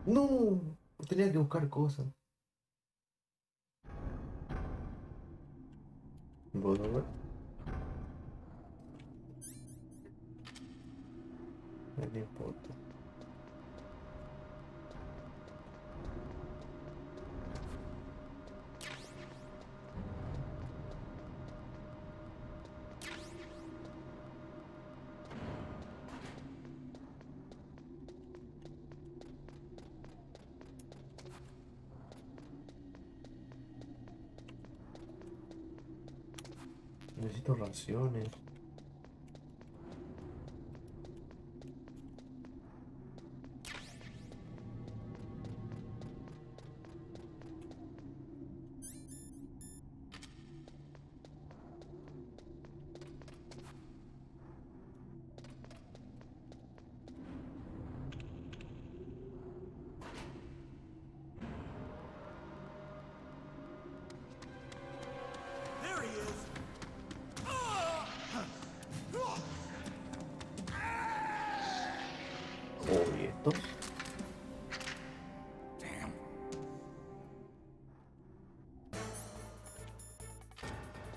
No, tenía que buscar cosas. Modo, no importa. Necesito raciones. There he is. Oh, ¿y estos? Damn.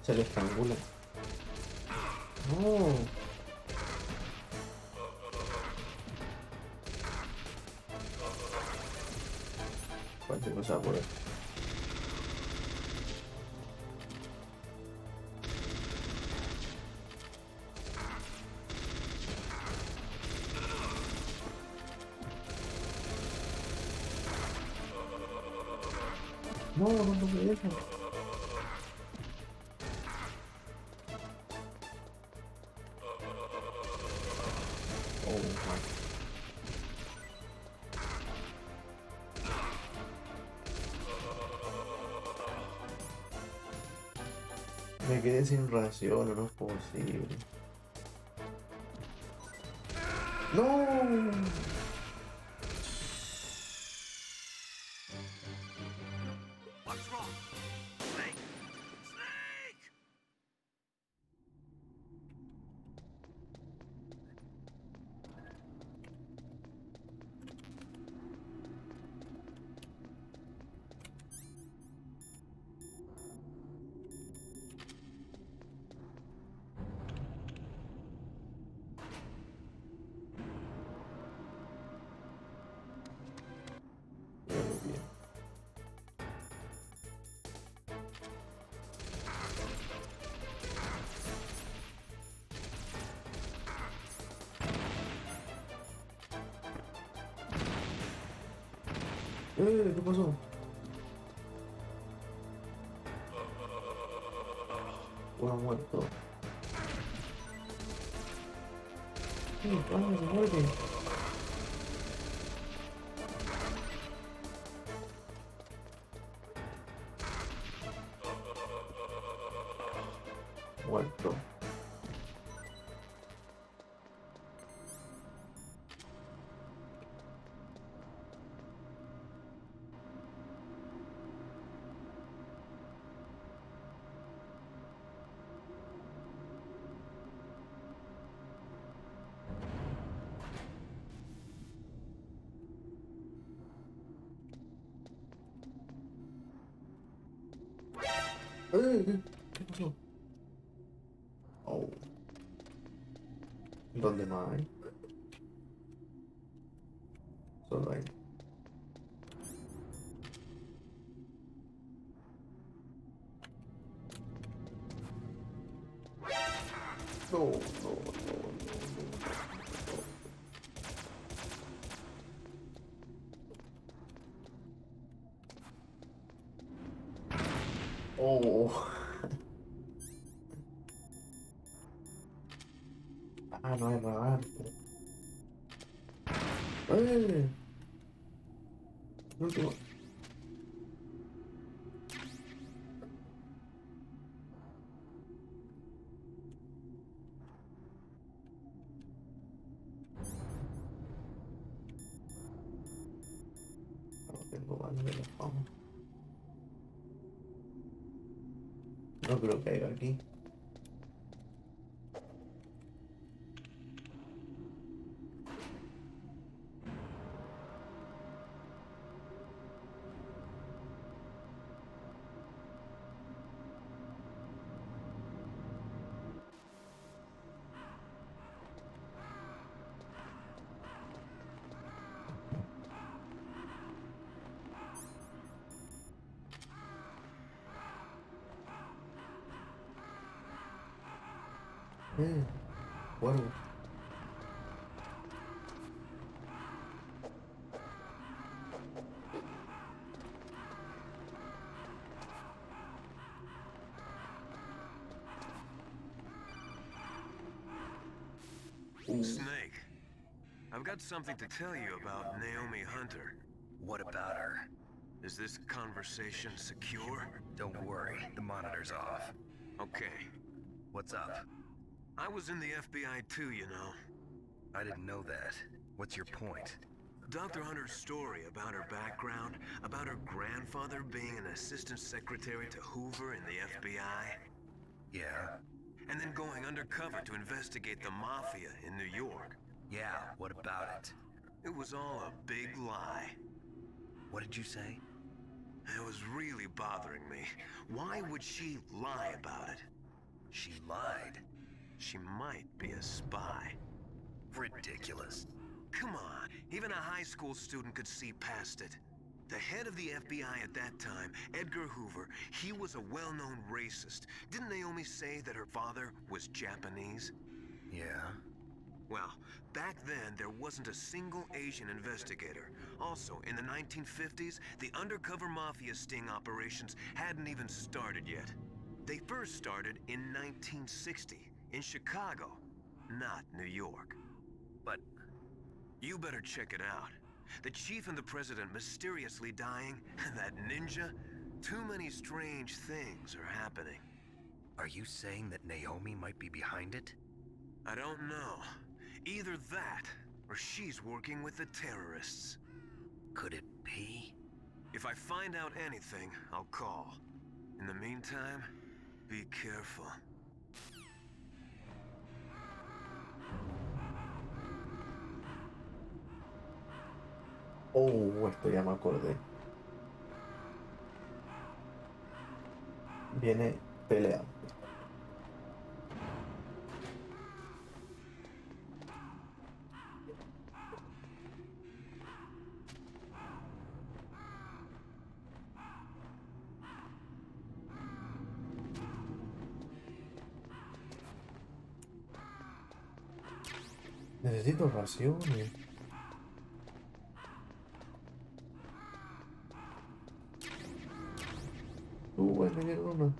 Se le estrangula. No. Cualquier cosa por ahí. No, no, no me dejan. Oh, my. Me quedé sin ración, no es posible. No. What's wrong? Snake! Snake! Muy bien. ¿Qué pasó? Uno muerto. ¿Cuándo se muere? Muerto. ¿Qué pasó? Oh, ¿dónde más hay? Solo hay. No, no, no, no. Oh. Ah, no hay radar. ¡Eh! Último. de la fama. No creo que haya aquí. Bueno. Snake, I've got something to tell you about Naomi Hunter. What about her? Is this conversation secure? Don't worry, the monitor's off. Okay. What's up? I was in the FBI too, you know. I didn't know that. What's your point? Dr. Hunter's story about her background, about her grandfather being an assistant secretary to Hoover in the FBI. Yeah? And then going undercover to investigate the Mafia in New York. Yeah, what about it? It was all a big lie. What did you say? It was really bothering me. Why would she lie about it? She lied. She might be a spy. Ridiculous. Come on, even a high school student could see past it. The head of the FBI at that time, Edgar Hoover, he was a well-known racist. Didn't Naomi say that her father was Japanese? Yeah? Well, back then there wasn't a single Asian investigator. Also, in the 1950s, the undercover mafia sting operations hadn't even started yet. They first started in 1960, in Chicago, not New York. But you better check it out. The chief and the president mysteriously dying, that ninja, too many strange things are happening. are you saying that Naomi might be behind it? I don't know. Either that, or she's working with the terrorists. Could it be? If I find out anything, I'll call. In the meantime, be careful. Oh, esto ya me acordé. Viene pelea. Necesito raciones. Bueno, ya una.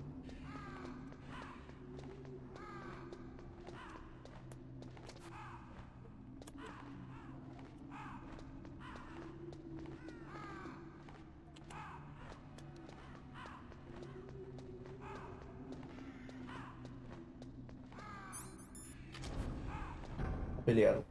Peleado.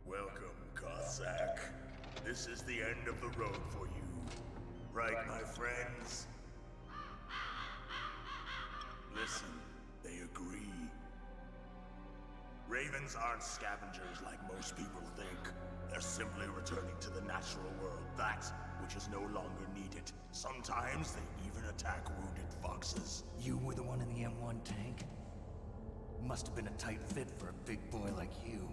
Welcome, Cossack. This is the end of the road for you. Right, my friends? Listen, they agree. Ravens aren't scavengers like most people think. They're simply returning to the natural world, that which is no longer needed. Sometimes they even attack wounded foxes. You were the one in the M1 tank? Must have been a tight fit for a big boy like you.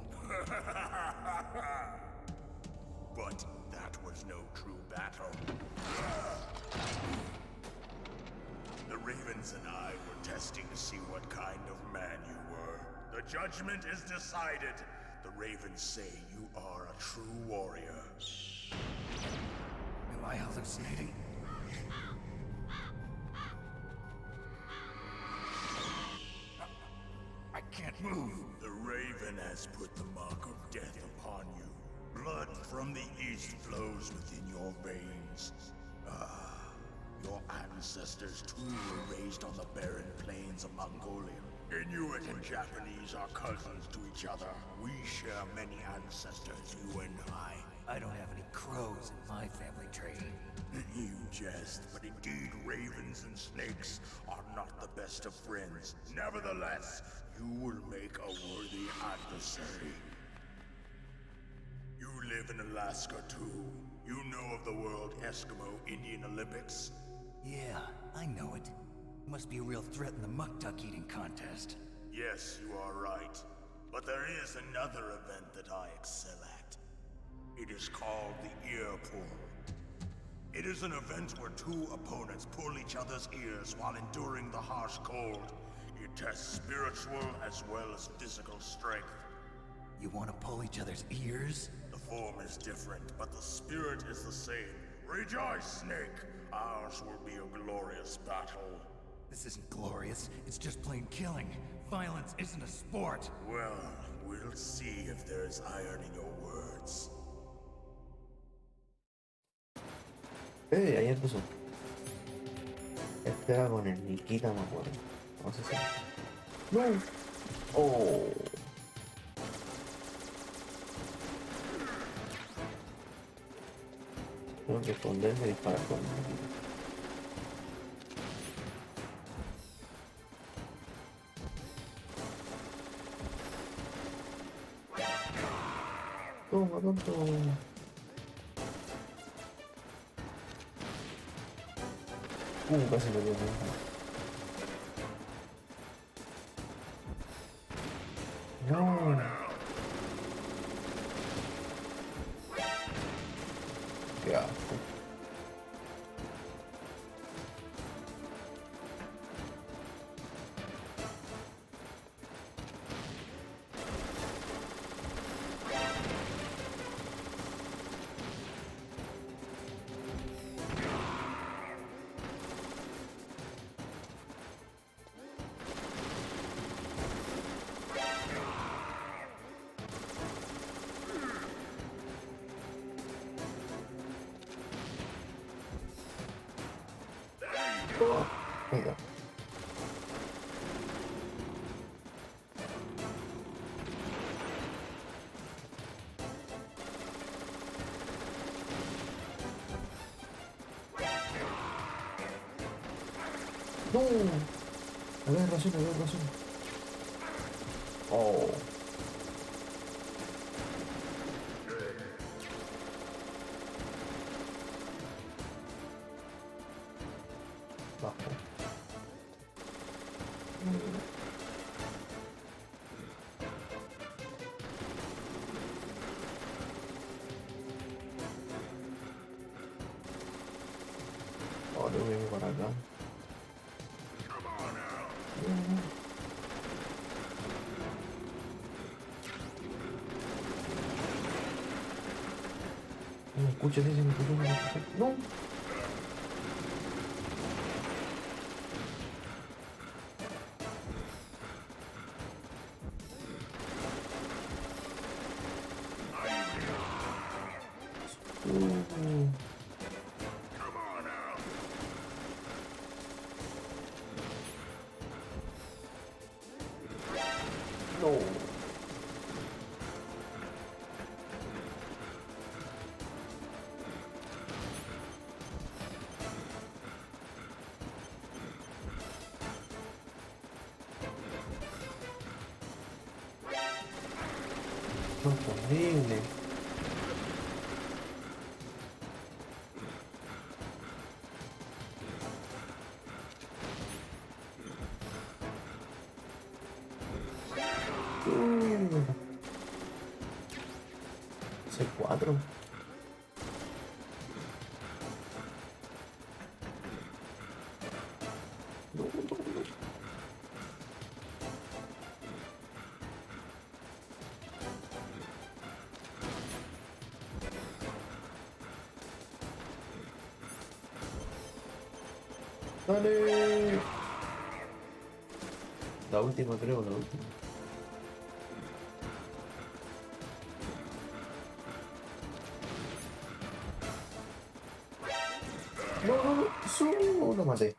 But that was no true battle. The Ravens and I were testing to see what kind of man you were. The judgment is decided. The Ravens say you are a true warrior. Am I hallucinating? I can't move. The Raven has put the mark of death upon you. Blood from from the east flows within your veins. Ah, your ancestors too were raised on the barren plains of Mongolia. Inuit and Japanese are cousins to each other. We share many ancestors, you and I. I don't have any crows in my family tree. You jest, but indeed ravens and snakes are not the best of friends. Nevertheless, you will make a worthy adversary. You live in Alaska too. You know of the World Eskimo Indian Olympics? Yeah, I know it. Must be a real threat in the muck-duck eating contest. Yes, you are right. But there is another event that I excel at. It is called the Ear Pull. It is an event where two opponents pull each other's ears while enduring the harsh cold. It tests spiritual as well as physical strength. You want to pull each other's ears? The form is different, but the spirit is the same. Rejoice, Snake! Ours will be a glorious battle. This isn't glorious. It's just plain killing. Violence isn't a sport. Well, we'll see if there's iron in your words. Ahí empezó. Este era con el Nikita, me acuerdo. No sé si. ¡No! ¡Oh! Tengo que esconderme y disparar con el Nikita. Toma, tonto. Casi me dio no. Qué asco. Venga. No. Había razón, había razón. Oh. Bajo. Oh, tengo que ir para acá. No me escuchas, ese me escuchó, no me escuchó. No. No. No, horrible. C4. No, no, no. Dale. La última, creo, la última. No, no, no. Lo maté.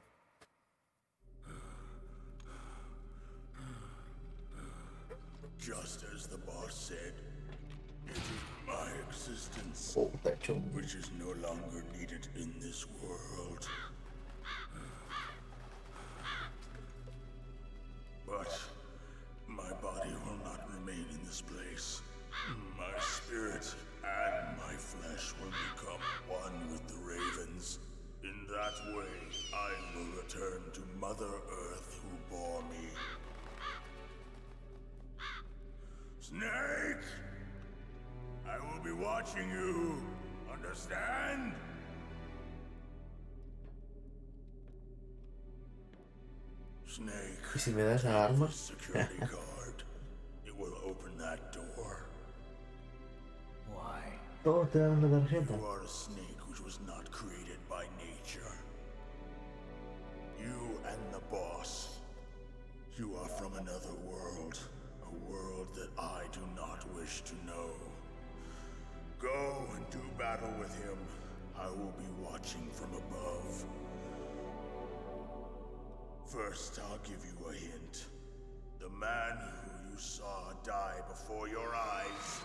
Just as the boss said, it is my existence Oh, está hecho. which is no longer needed in this world. But my body will not remain in this place. My spirit and my flesh will become one with the ravens. In that way, I will return to Mother Earth who bore me. Snake! I will be watching you. Understand? Snake. ¿Y si me da esa arma? The security card. It will open that door. Why? Todos te dan la tarjeta. You are a snake which was not created by nature. You and the boss. You are from another world. A world that I do not wish to know. Go and do battle with him. I will be watching from above. First, I'll give you a hint. The man who you saw die before your eyes.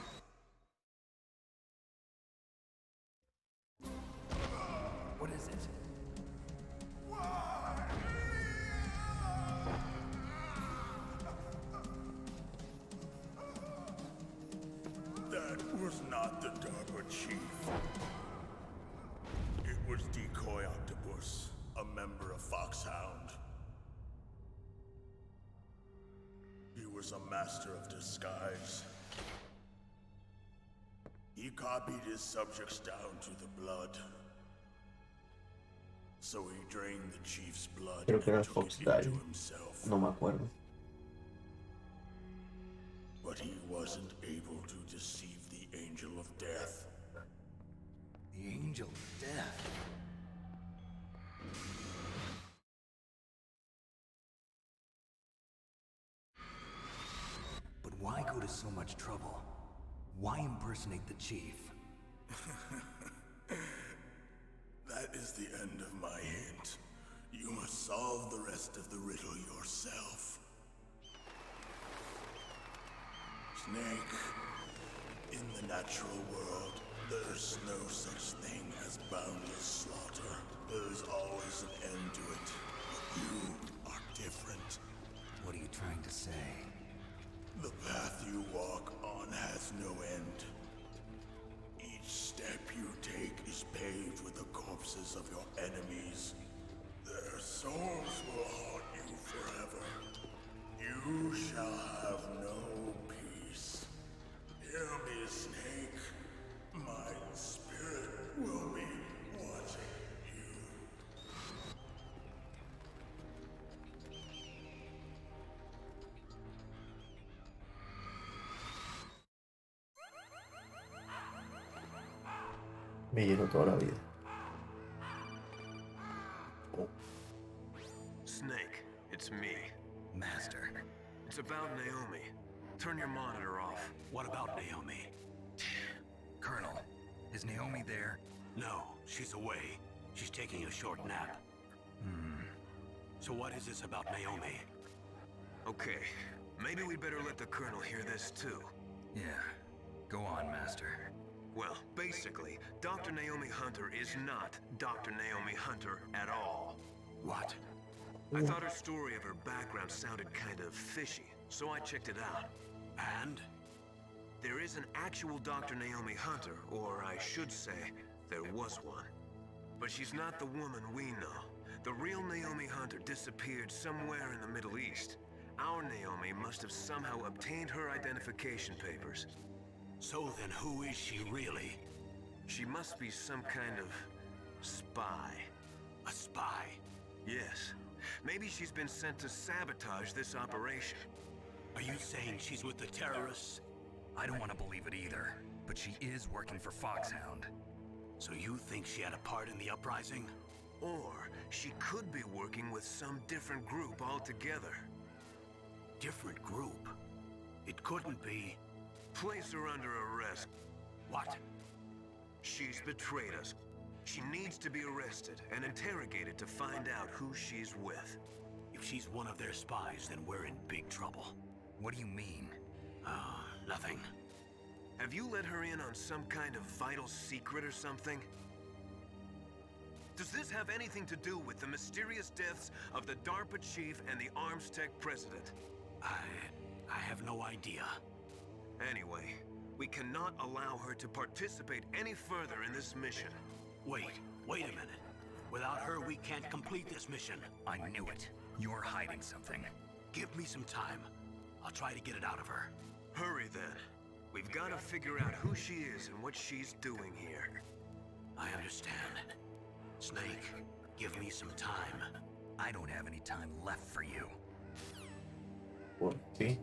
What is it? That was not the DARPA chief. It was Decoy Octopus, a member of Foxhound. He was a master of disguise. He copied his subjects down to the blood. So he drained the chief's blood Creo que era and took it Foxdale. into himself. No me acuerdo. But he wasn't able to deceive the Angel of Death. The Angel of Death. But why go to so much trouble? Why impersonate the chief? That is the end of my hint. You must solve the rest of the riddle yourself. Snake, in the natural world, there's no such thing as boundless slaughter. There's always an end to it. But you are different. What are you trying to say? The path you walk on has no end. Each step you take is paved with the corpses of your enemies. Their souls will haunt you forever. You shall have no peace. Hear me, Snake. My spirit will be watching you. Me llenó toda la vida. Oh, Snake, it's me. Master. It's about Naomi. Turn your monitor off. What about Naomi? Colonel, is Naomi there? No, she's away. She's taking a short nap. So what is this about Naomi? Okay, maybe we'd better let the Colonel hear this too. Yeah. Go on, Master. Well, basically, Dr. Naomi Hunter is not Dr. Naomi Hunter at all. What? I thought her story of her background sounded kind of fishy, so I checked it out. And? There is an actual Dr. Naomi Hunter, or I should say, there was one. But she's not the woman we know. The real Naomi Hunter disappeared somewhere in the Middle East. Our Naomi must have somehow obtained her identification papers. So then who is she really? She must be some kind of spy. A spy? Yes. Maybe she's been sent to sabotage this operation. Are you saying she's with the terrorists? I don't want to believe it either, but she is working for Foxhound. So you think she had a part in the uprising? Or she could be working with some different group altogether. Different group? It couldn't be... Place her under arrest. What? She's betrayed us. She needs to be arrested and interrogated to find out who she's with. If she's one of their spies, then we're in big trouble. What do you mean? Nothing. Have you let her in on some kind of vital secret or something? Does this have anything to do with the mysterious deaths of the DARPA chief and the Armstech president? I have no idea. Anyway, we cannot allow her to participate any further in this mission. Wait a minute. Without her, we can't complete this mission. I knew it. You're hiding something. Give me some time. I'll try to get it out of her. Hurry then. We've got to figure out who she is and what she's doing here. I understand. Snake, give me some time. I don't have any time left for you. ¿Por qué?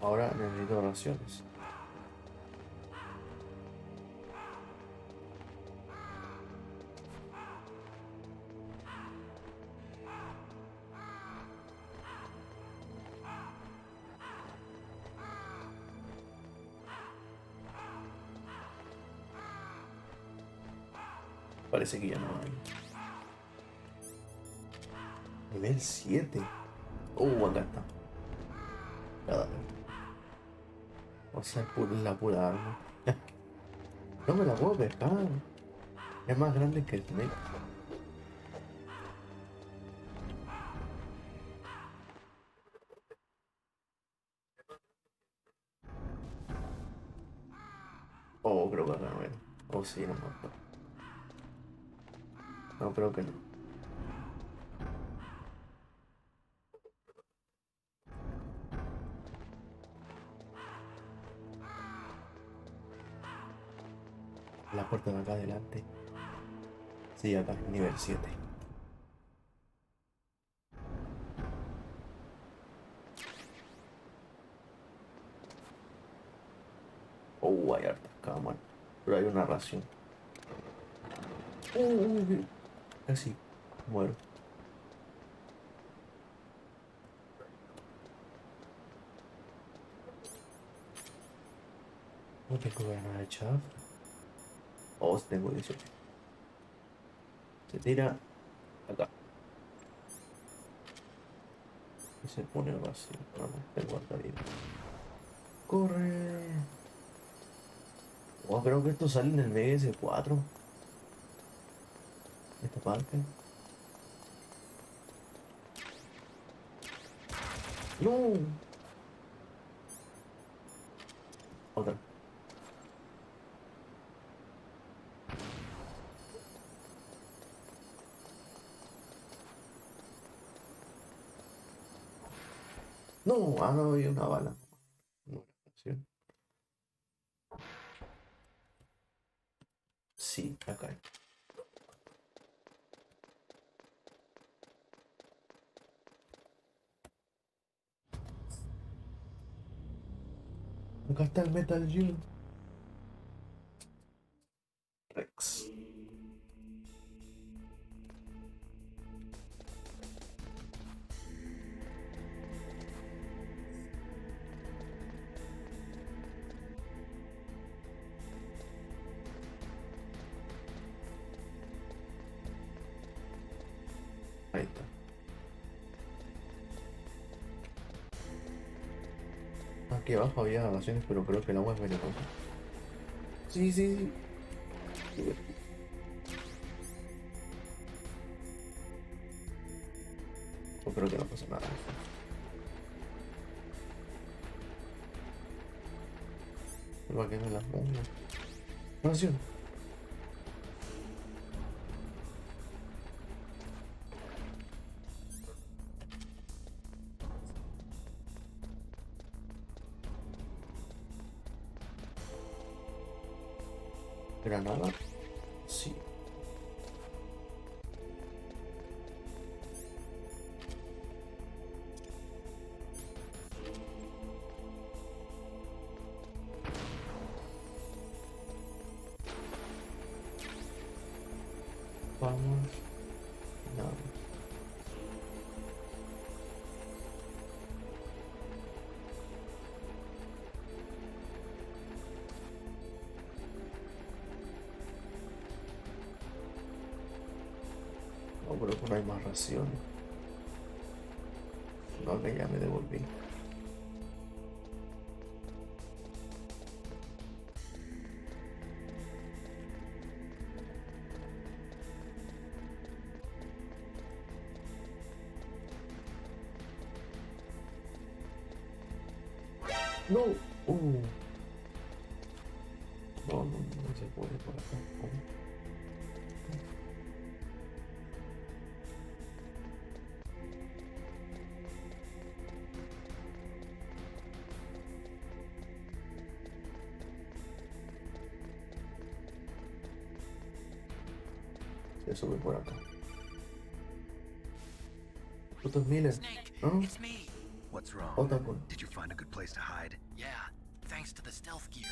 Ahora necesito oraciones. Parece que ya no hay. Nivel 7. Acá está. Cadáver. O sea, la pura arma. No me la puedo pescar. Es más grande que el Snake. Oh, creo que acá no era. Oh, sí, no me acuerdo. No, creo que no. La puerta de acá adelante. Sí, acá, nivel 7. Oh, hay hartas cámaras. Pero hay una ración. Casi muero. No tengo ganas de echar. Oh, tengo 18. Se tira acá. Y se pone vacío. No, tengo harta vida. ¡Corre! Oh, creo que esto sale en el MS4. Esta parte. ¡No! Otra. No, no había una bala. No, sí, acá hay. Acá está el Metal Gear Rex. Ahí está. Aquí abajo había grabaciones, pero creo que el agua es venenosa. Sí, sí, sí. Yo creo que no pasa nada. Igual que en las bombas. Ración. Granada. Sí. Vamos. No. creo que no hay más raciones. No, que ya me devolví. No. No, no se puede por acá. Se sube por acá. Putos Miller. Snake, ¿No? it's me. What's wrong? Otacon. Did you find a good place to hide? Yeah, thanks to the stealth gear.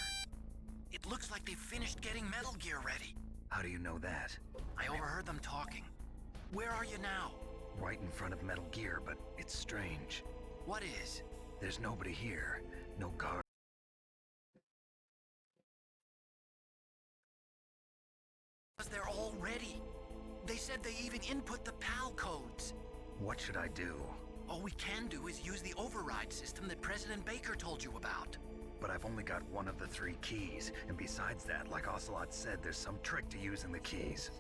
It looks like they've finished getting Metal Gear ready. How do you know that? I overheard them talking. Where are you now? Right in front of Metal Gear, but it's strange. What is? There's nobody here. No guard. Because they're all ready. They said they even input the PAL codes. What should I do? All we can do is use the override system that President Baker told you about. But I've only got one of the 3 keys, and besides that, like Ocelot said, there's some trick to using the keys.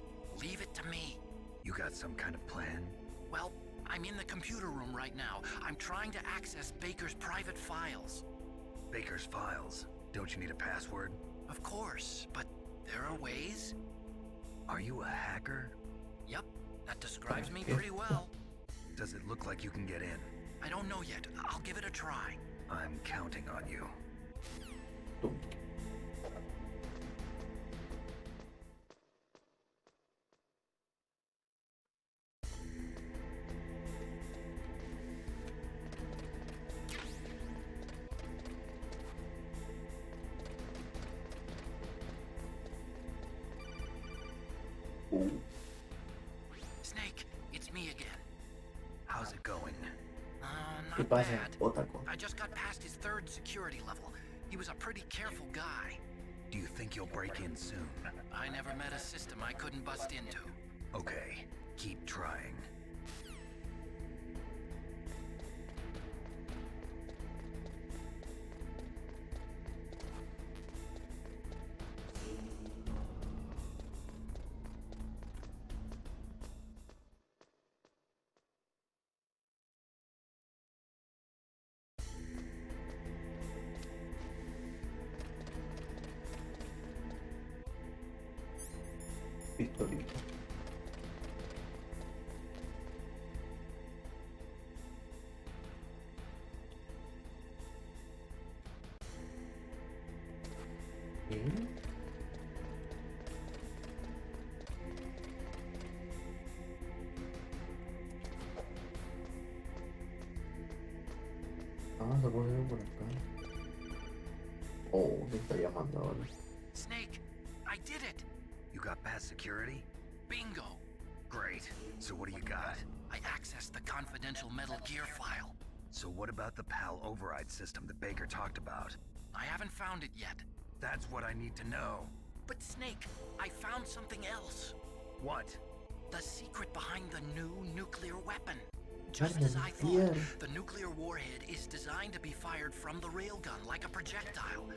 Leave it to me. You got some kind of plan? Well, I'm in the computer room right now. I'm trying to access Baker's private files. Baker's files? Don't you need a password? Of course, but there are ways. Are you a hacker? Yep, that describes me pretty well. Does it look like you can get in? I don't know yet. I'll give it a try. I'm counting on you. Snake, it's me again. How's it going? ¿Qué Not pasa, bad. Otacon? I just got past his 3rd security level. He was a pretty careful guy. Do you think you'll break in soon? I never met a system I couldn't bust into. Okay, keep trying. Pistolita. ¿Eh? Ah, se puede ver por acá. Oh, me está llamando ahora. Snake, I did it! You got past security? Bingo! Great. So what do you got? I accessed the confidential Metal Gear file. So what about the PAL override system that Baker talked about? I haven't found it yet. That's what I need to know. But Snake, I found something else. What? The secret behind the new nuclear weapon. Just as I thought, the nuclear warhead is designed to be fired from the railgun like a projectile.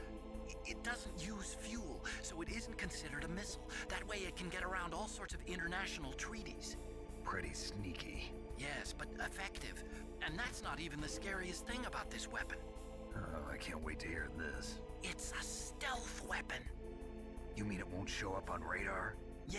It doesn't use fuel, so it isn't considered a missile. That way it can get around all sorts of international treaties. Pretty sneaky. Yes, but effective. And that's not even the scariest thing about this weapon. Oh, I can't wait to hear this. It's a stealth weapon. You mean it won't show up on radar? Yeah.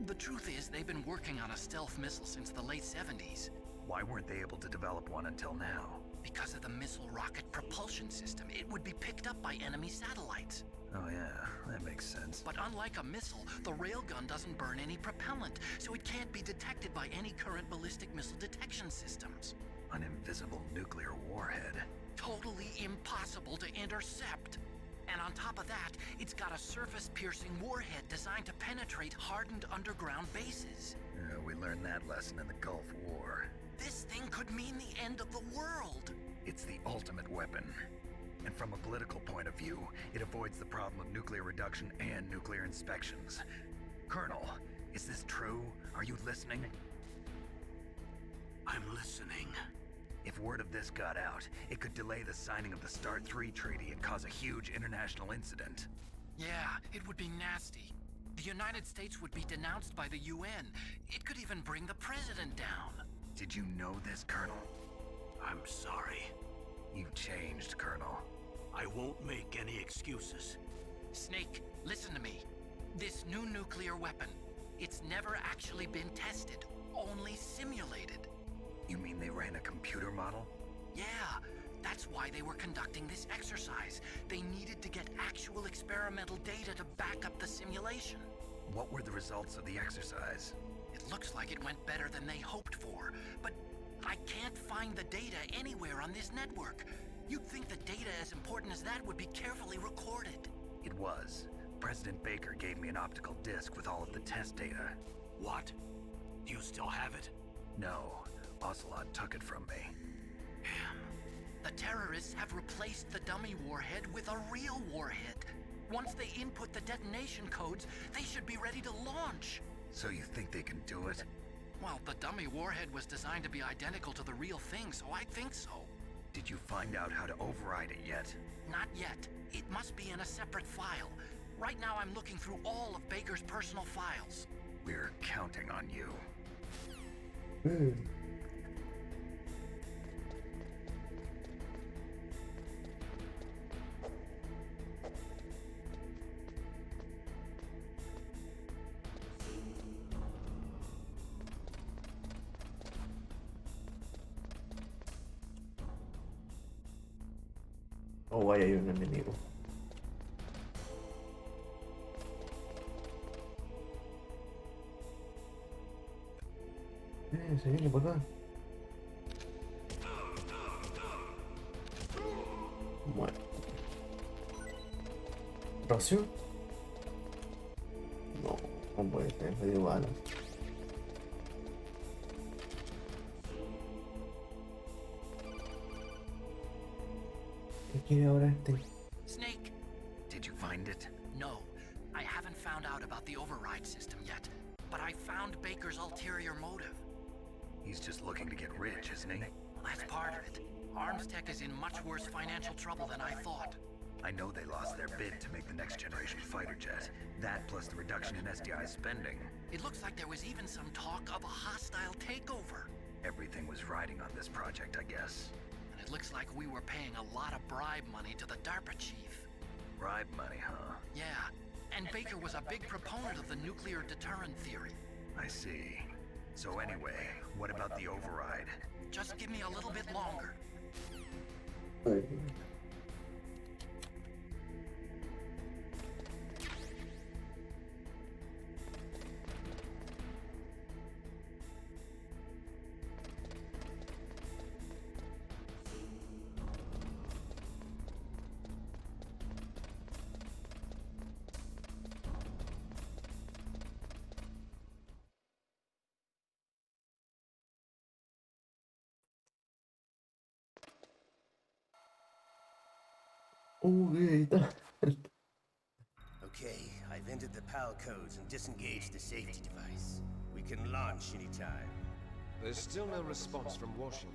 The truth is, they've been working on a stealth missile since the late 70s. Why weren't they able to develop one until now? Because of the missile rocket propulsion system, it would be picked up by enemy satellites. Oh yeah, that makes sense. But unlike a missile, the railgun doesn't burn any propellant, so it can't be detected by any current ballistic missile detection systems. An invisible nuclear warhead. Totally impossible to intercept. And on top of that, it's got a surface-piercing warhead designed to penetrate hardened underground bases. Yeah, we learned that lesson in the Gulf War. This thing could mean the end of the world. It's the ultimate weapon. And from a political point of view, it avoids the problem of nuclear reduction and nuclear inspections. Colonel, is this true? Are you listening? I'm listening. If word of this got out, it could delay the signing of the START 3 treaty and cause a huge international incident. Yeah, it would be nasty. The United States would be denounced by the UN. It could even bring the president down. Did you know this, Colonel? I'm sorry. You changed, Colonel. I won't make any excuses. Snake, listen to me. This new nuclear weapon, it's never actually been tested, only simulated. You mean they ran a computer model? Yeah, that's why they were conducting this exercise. They needed to get actual experimental data to back up the simulation. What were the results of the exercise? It looks like it went better than they hoped for, but I can't find the data anywhere on this network. You'd think the data as important as that would be carefully recorded. It was. President Baker gave me an optical disc with all of the test data. What? Do you still have it? No, Ocelot took it from me. Damn. The terrorists have replaced the dummy warhead with a real warhead. Once they input the detonation codes, they should be ready to launch. So you think they can do it? Well, the dummy warhead was designed to be identical to the real thing, so I think so. Did you find out how to override it yet? Not yet. It must be in a separate file. Right now I'm looking through all of Baker's personal files. We're counting on you. Oh, vaya, hay un enemigo. Se viene por acá. Bueno. ¿Ración? No, no puede ser, me dio balas. ¿Qué quiere ahora este? Snake? Did you find it? No, I haven't found out about the override system yet, but I found Baker's ulterior motive. He's just looking to get rich, isn't he? That's part of it. Arms Tech is in much worse financial trouble than I thought. I know they lost their bid to make the next generation fighter jet. That plus the reduction in SDI spending. It looks like there was even some talk of a hostile takeover. Everything was riding on this project, I guess. And it looks like we were paying a lot of bribe money to the DARPA chief. Bribe money, huh? Yeah, and Baker was a big proponent of the nuclear deterrent theory. I see. So anyway, what about the override? Just give me a little bit longer. Okay, I've entered the PAL codes and disengaged the safety device. We can launch anytime. There's still no response from Washington.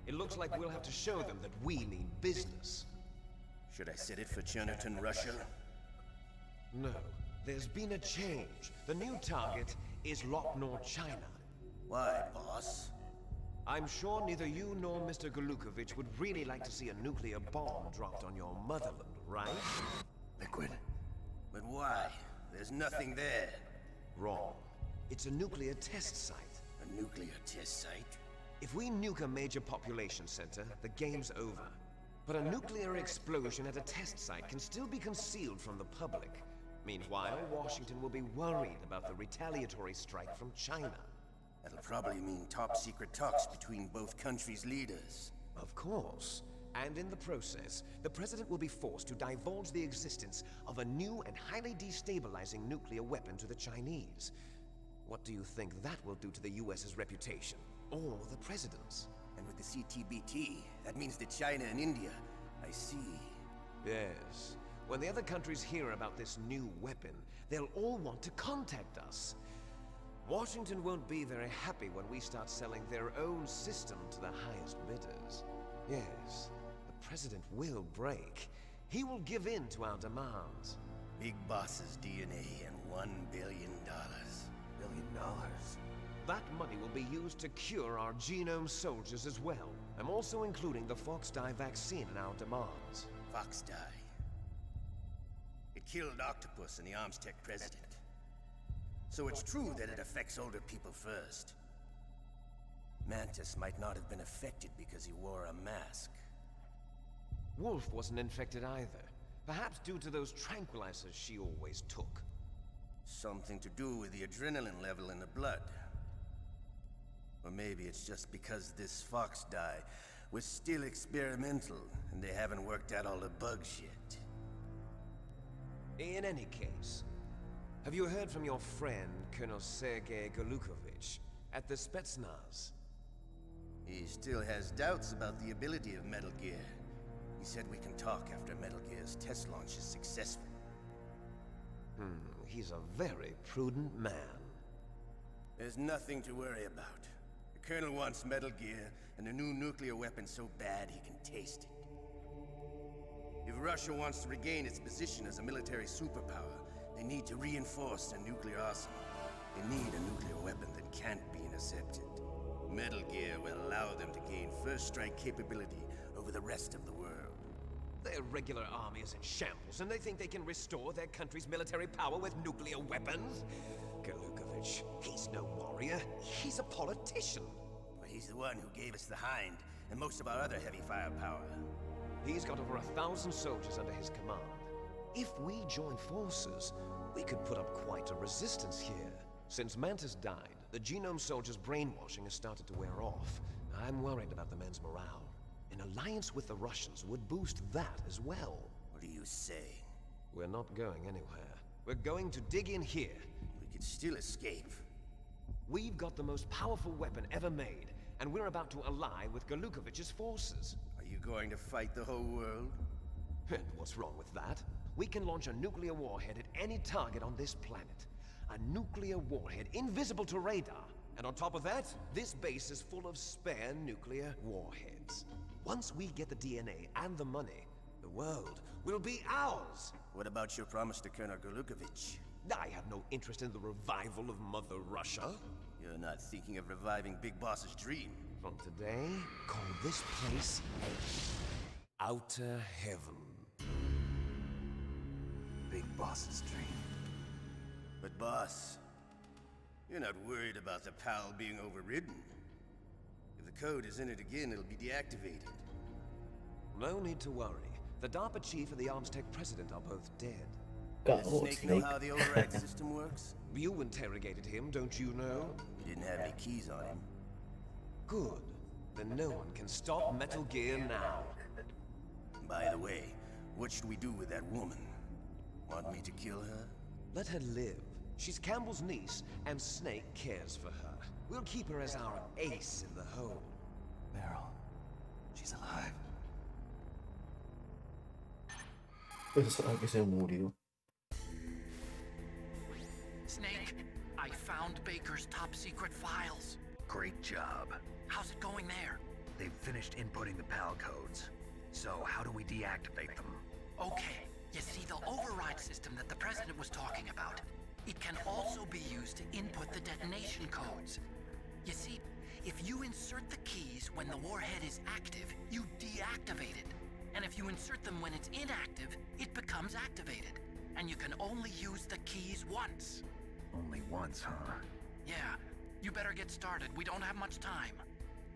It looks like we'll have to show them that we mean business. Should I set it for Cherniton, Russia? No, there's been a change. The new target is Locknor, China. Why, boss? I'm sure neither you nor Mr. Golukovich would really like to see a nuclear bomb dropped on your motherland, right? Liquid. But why? There's nothing there. Wrong. It's a nuclear test site. A nuclear test site? If we nuke a major population center, the game's over. But a nuclear explosion at a test site can still be concealed from the public. Meanwhile, Washington will be worried about the retaliatory strike from China. That'll probably mean top-secret talks between both countries' leaders. Of course. And in the process, the president will be forced to divulge the existence of a new and highly destabilizing nuclear weapon to the Chinese. What do you think that will do to the US's reputation? Or the president's? And with the CTBT, that means that China and India. I see. Yes. When the other countries hear about this new weapon, they'll all want to contact us. Washington won't be very happy when we start selling their own system to the highest bidders. Yes, the president will break. He will give in to our demands. Big Boss's DNA and $1 billion. $1 billion? That money will be used to cure our genome soldiers as well. I'm also including the Fox dye vaccine in our demands. Fox dye. It killed Octopus and the Armstech president. So it's true that it affects older people first. Mantis might not have been affected because he wore a mask. Wolf wasn't infected either. Perhaps due to those tranquilizers she always took. Something to do with the adrenaline level in the blood. Or maybe it's just because this Fox dye was still experimental and they haven't worked out all the bugs yet. In any case, have you heard from your friend, Colonel Sergei Golukovich, at the Spetsnaz? He still has doubts about the ability of Metal Gear. He said we can talk after Metal Gear's test launch is successful. He's a very prudent man. There's nothing to worry about. The Colonel wants Metal Gear and a new nuclear weapon so bad he can taste it. If Russia wants to regain its position as a military superpower, they need to reinforce their nuclear arsenal. They need a nuclear weapon that can't be intercepted. Metal Gear will allow them to gain first strike capability over the rest of the world. Their regular army is in shambles, and they think they can restore their country's military power with nuclear weapons? Golukovich, he's no warrior. He's a politician. But he's the one who gave us the Hind and most of our other heavy firepower. He's got over 1,000 soldiers under his command. If we join forces, we could put up quite a resistance here. Since Mantis died, the genome soldiers' brainwashing has started to wear off. I'm worried about the men's morale. An alliance with the Russians would boost that as well. What are you saying? We're not going anywhere. We're going to dig in here. We could still escape. We've got the most powerful weapon ever made, and we're about to ally with Golukovich's forces. Are you going to fight the whole world? And what's wrong with that? We can launch a nuclear warhead at any target on this planet. A nuclear warhead invisible to radar. And on top of that, this base is full of spare nuclear warheads. Once we get the DNA and the money, the world will be ours! What about your promise to Colonel Golukovich? I have no interest in the revival of Mother Russia. You're not thinking of reviving Big Boss's dream. From today, call this place Outer Heaven. Big Boss's dream. But boss, you're not worried about the PAL being overridden. If the code is in it again, it'll be deactivated. No need to worry. The DARPA chief and the Armstech president are both dead. Does Snake know how the override system works? You interrogated him, don't you know? He didn't have any keys on him. Good. Then no one can stop Metal Gear now. By the way, what should we do with that woman? Want me to kill her? Let her live. She's Campbell's niece, and Snake cares for her. We'll keep her as our ace in the hole. Meryl, she's alive. Pensaba que se murió. Snake, I found Baker's top secret files. Great job. How's it going there? They've finished inputting the PAL codes. So how do we deactivate them? Okay, you see the override system that the president was talking about. It can also be used to input the detonation codes. You see, if you insert the keys when the warhead is active, you deactivate it. And if you insert them when it's inactive, it becomes activated. And you can only use the keys once. Only once, huh? Yeah, you better get started. We don't have much time.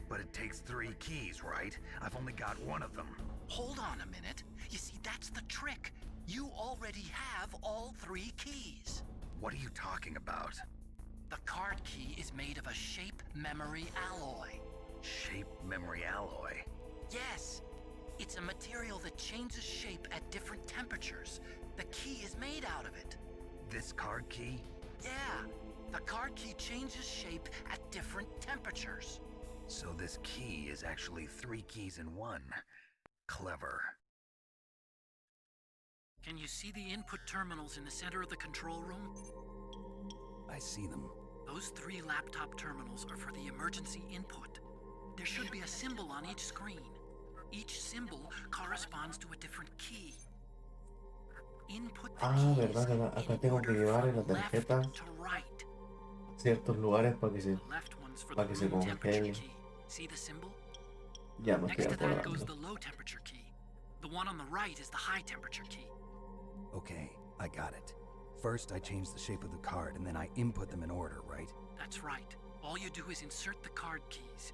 But it takes 3 keys, right? I've only got 1 of them. Hold on a minute. You see, that's the trick. You already have all 3 keys. What are you talking about? The card key is made of a shape memory alloy. Shape memory alloy? Yes. It's a material that changes shape at different temperatures. The key is made out of it. This card key? Yeah. The card key changes shape at different temperatures. So this key is actually 3 keys in 1. Clever. Can you see the input terminals in the center of the control room? I see them. Those 3 laptop terminals are for the emergency input. There should be a symbol on each screen. Each symbol corresponds to a different key. Input the keys verdad, acá in tengo que order llevar from la tarjeta left to right. a ciertos lugares para que The left one's for the para que se room temperature congele. key. See the symbol? Ya me estoy Next to that goes acordando. the low temperature key. The one on the right is the high temperature key. Okay, I got it. First, I change the shape of the card, and then I input them in order, right? That's right. All you do is insert the card keys.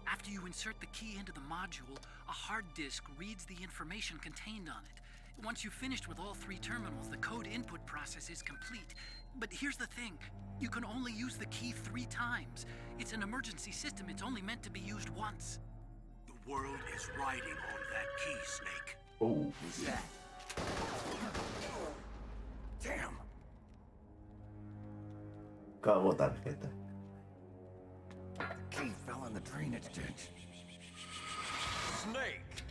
After you insert the key into the module, a hard disk reads the information contained on it. Once you've finished with all 3 terminals, the code input process is complete. But here's the thing. You can only use the key 3 times. It's an emergency system. It's only meant to be used once. The world is riding on that key, Snake. Oh, Who's that? Damn! cago tarjeta. The key fell in the drainage ditch. Snake!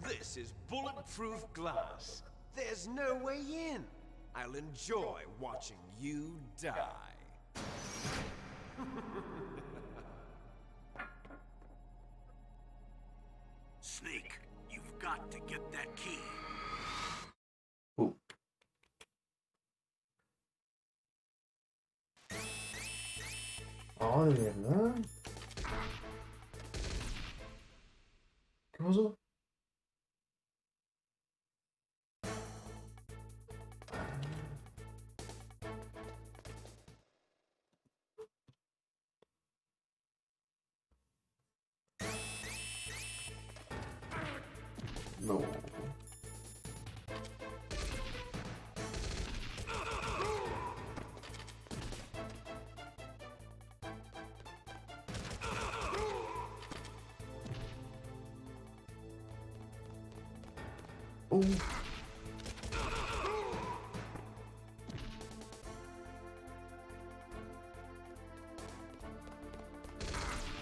This is bulletproof glass. There's no way in. I'll enjoy watching you die. Snake, you've got to get that key. Oh, ¿de verdad? ¿Qué pasó? No.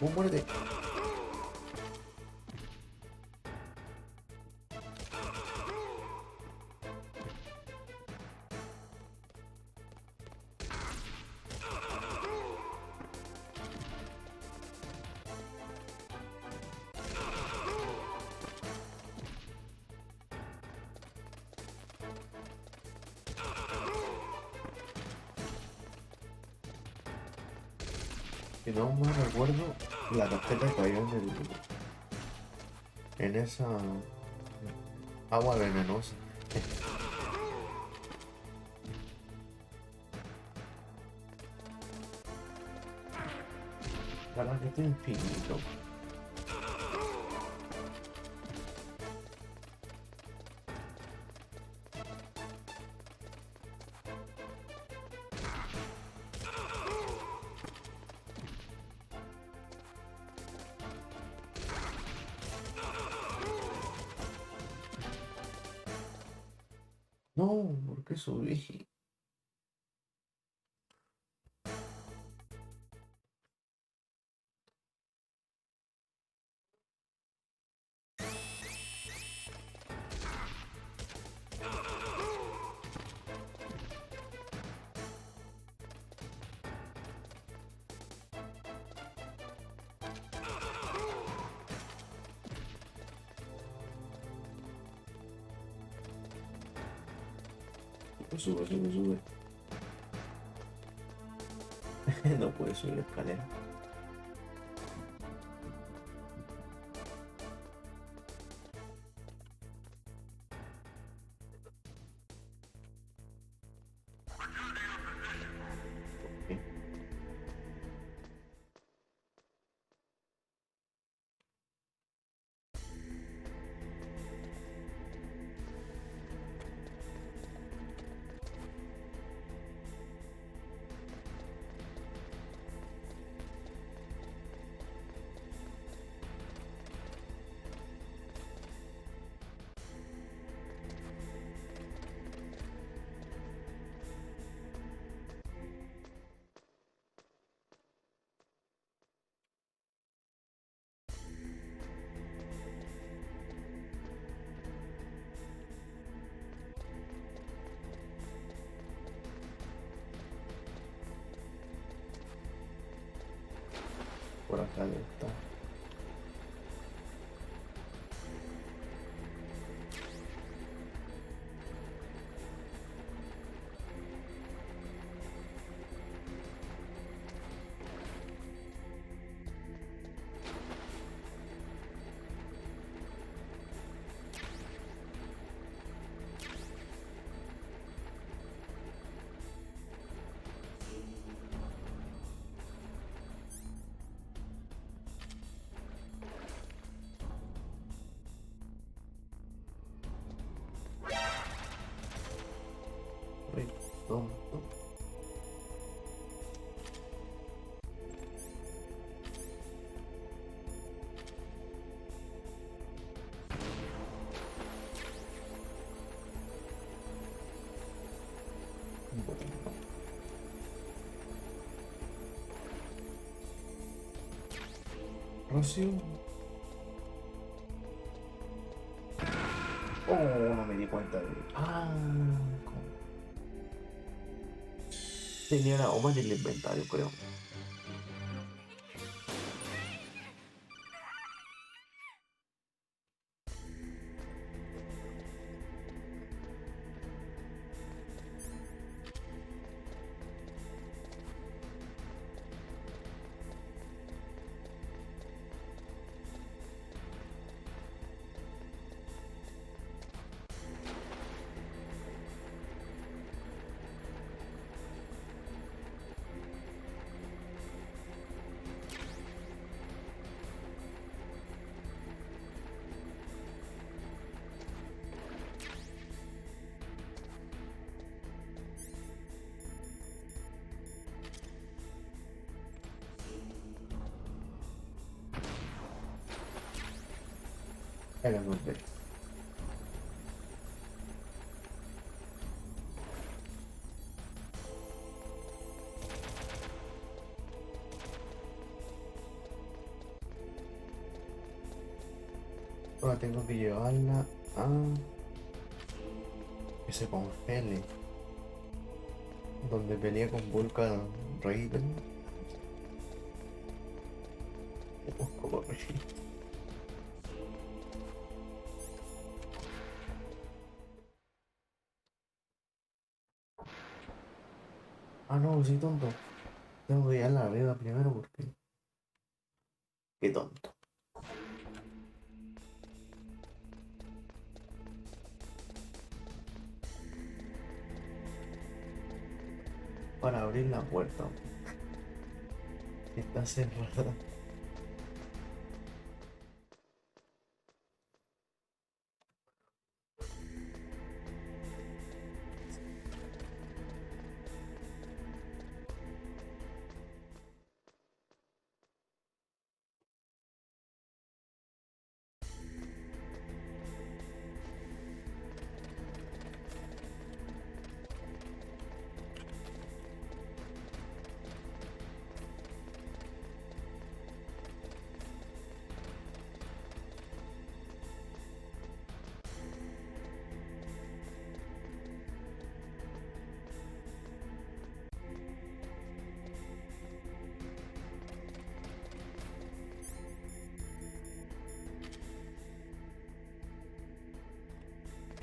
Muérete. Si no me recuerdo, la tarjeta cayó en esa agua venenosa. Para que esté infinito. No, ¿por qué subí? Sube, sube, sube. No puede subir la escalera. Ok. acá de esta. Tonto. Bueno. Rocío. Oh, no me di cuenta de... Ah, tenía la goma en el inventario, creo. Ahí la encontré. Ahora tengo que llevarla a que se congele. Donde pelea con Vulcan Raven. Busco corregir. Ah, no, soy tonto. Tengo que llevarla arriba primero porque... Qué tonto. Para abrir la puerta. Está cerrada.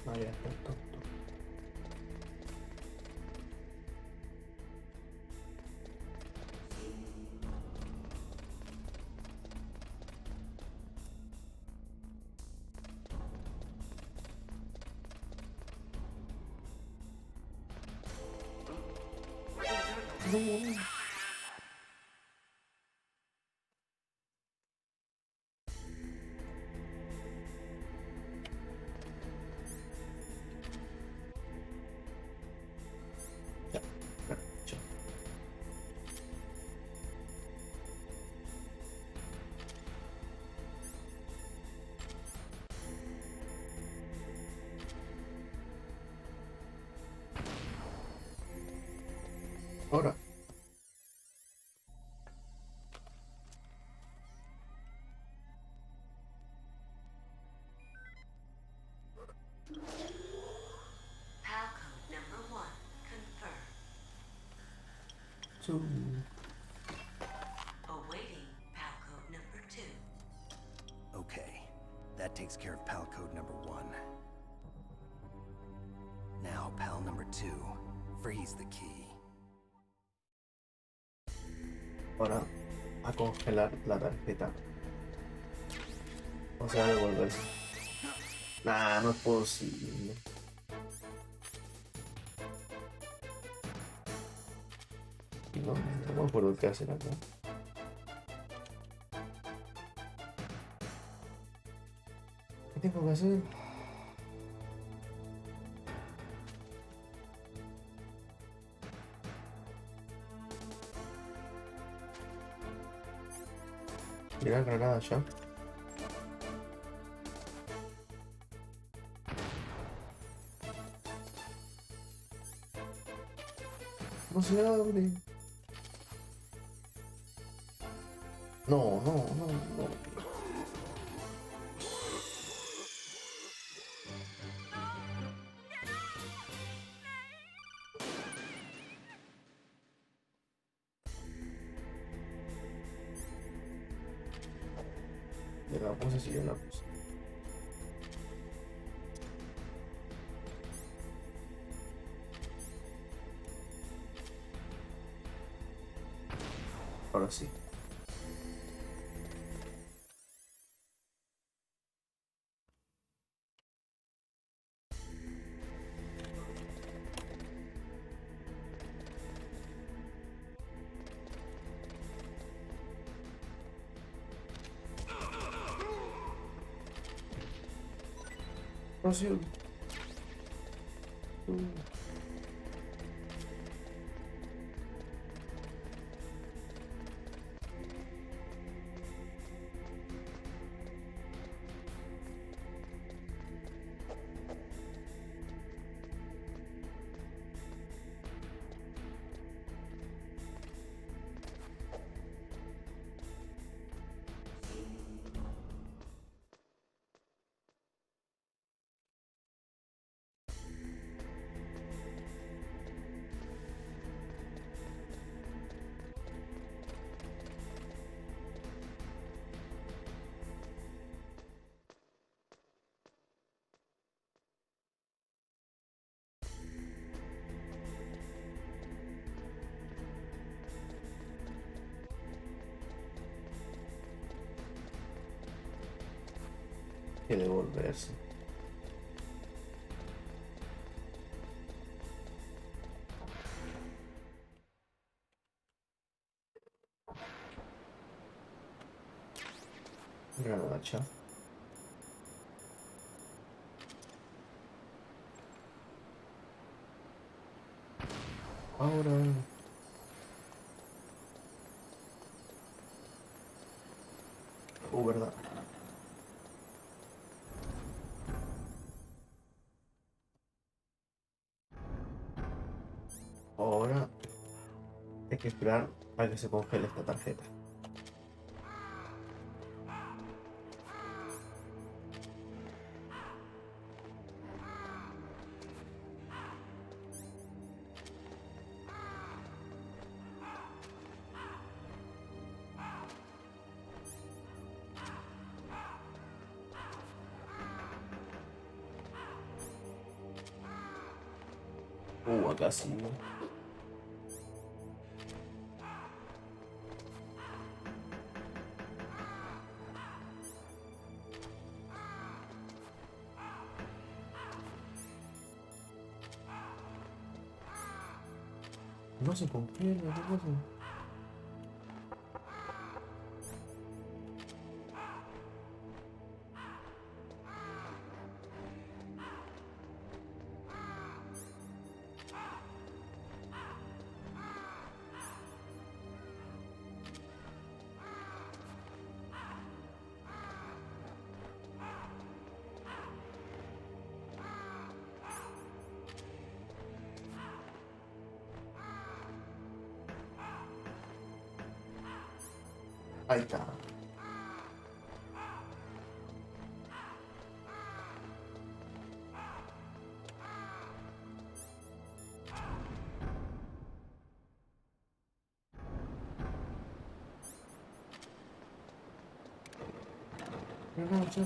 Ah, ya está tonto. No. Ya, ya, ya. Ahora. PAL code number 1 confirmed. Zoom. Awaiting PAL code takes care of pal code number 1. Now, pal number 2. Freeze the key. Ahora a congelar la tarjeta. O sea, devolverse. Nah, no es posible. No, no me acuerdo qué hacer acá. ¿Qué tengo que hacer? Tirar granada ya. No se abre. No, no, no, no. Ya la puse, sí, ya la puse. Ahora sí. Ahora sí. Que devolverse. Granada ya. Ahora. Verdad. Ahora hay que esperar a que se congele esta tarjeta. Acá sí. No se congela, ¿qué pasa? Ahí está. No, no, ya.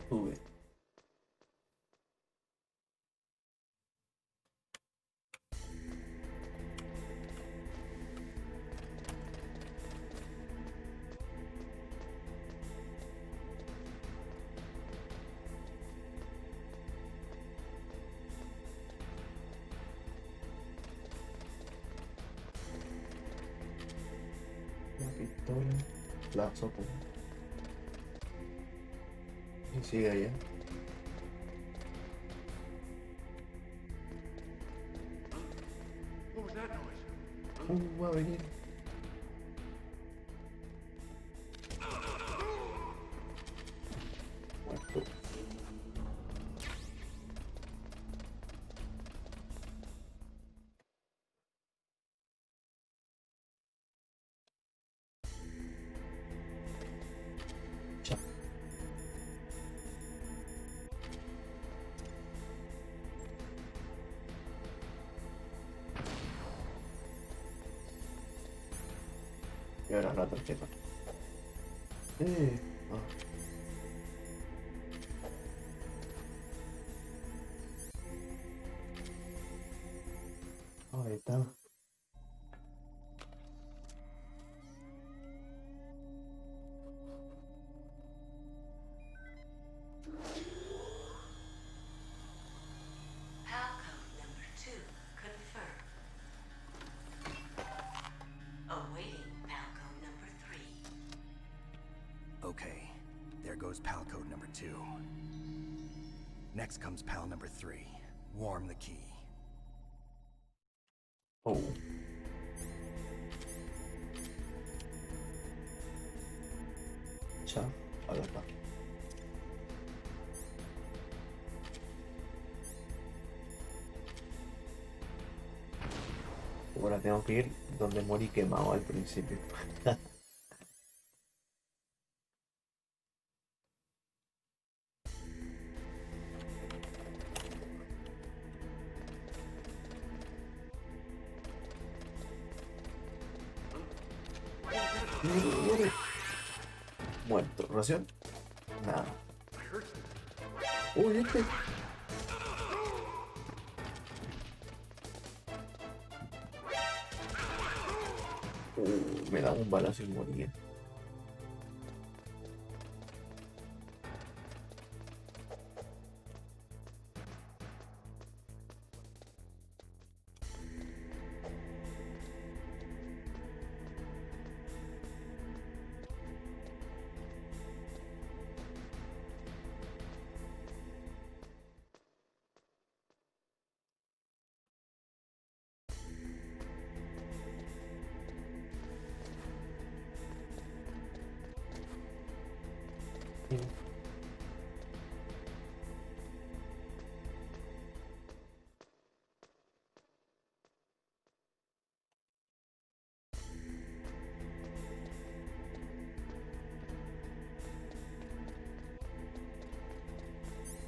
Sube. La pistola, la sopa. Y sigue allá. Va a venir. Muerto. Chao. Y ahora la tarjeta. Ah. Ahí está. PAL code number 2 confirmed. Awaiting PAL code number 3. Okay, there goes PAL code number 2. Next comes PAL number 3. Warm the key. Oh. Chao. Ahora está. Ahora tengo que ir donde morí quemado al principio. Muerto. ¿Ración? Nada. Uy, este. Me da un balazo y moría.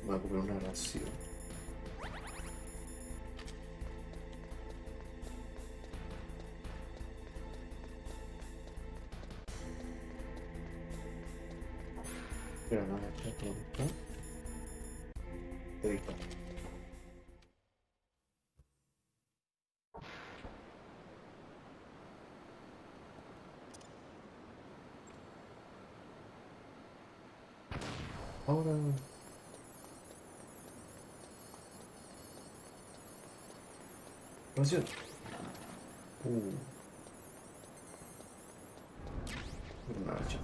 Voy a comer una ración. Pero no me está todo. Te dijo. Ahora. Ración. Una ración.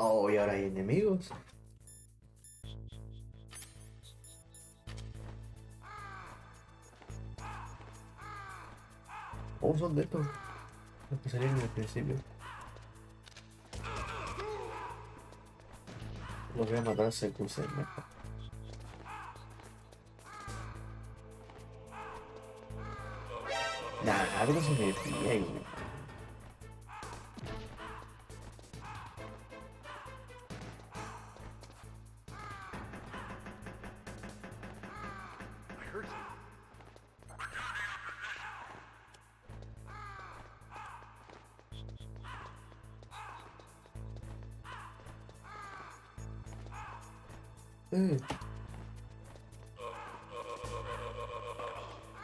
Oh, y ahora hay enemigos. Oh, son de estos. Los que salieron en el principio. Los voy a matar a CQC mejor. Nah, pero se me pilla ahí.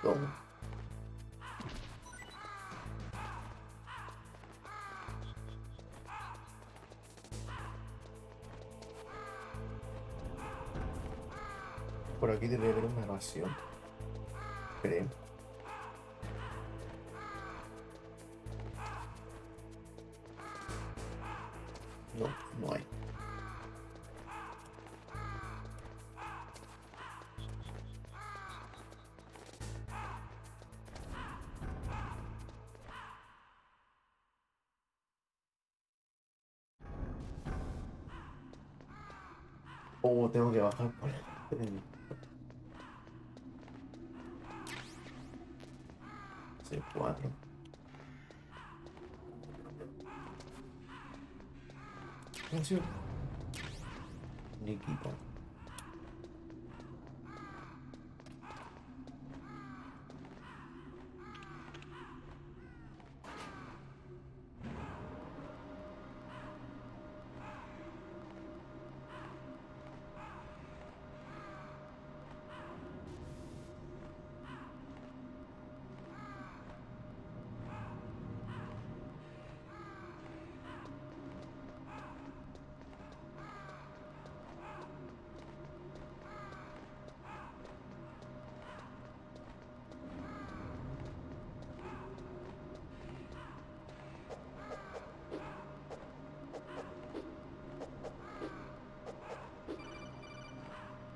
Toma. Por aquí debe haber una evasión. Creo. No, no hay. Oh, tengo que bajar por el... C4. Atención. Nikita.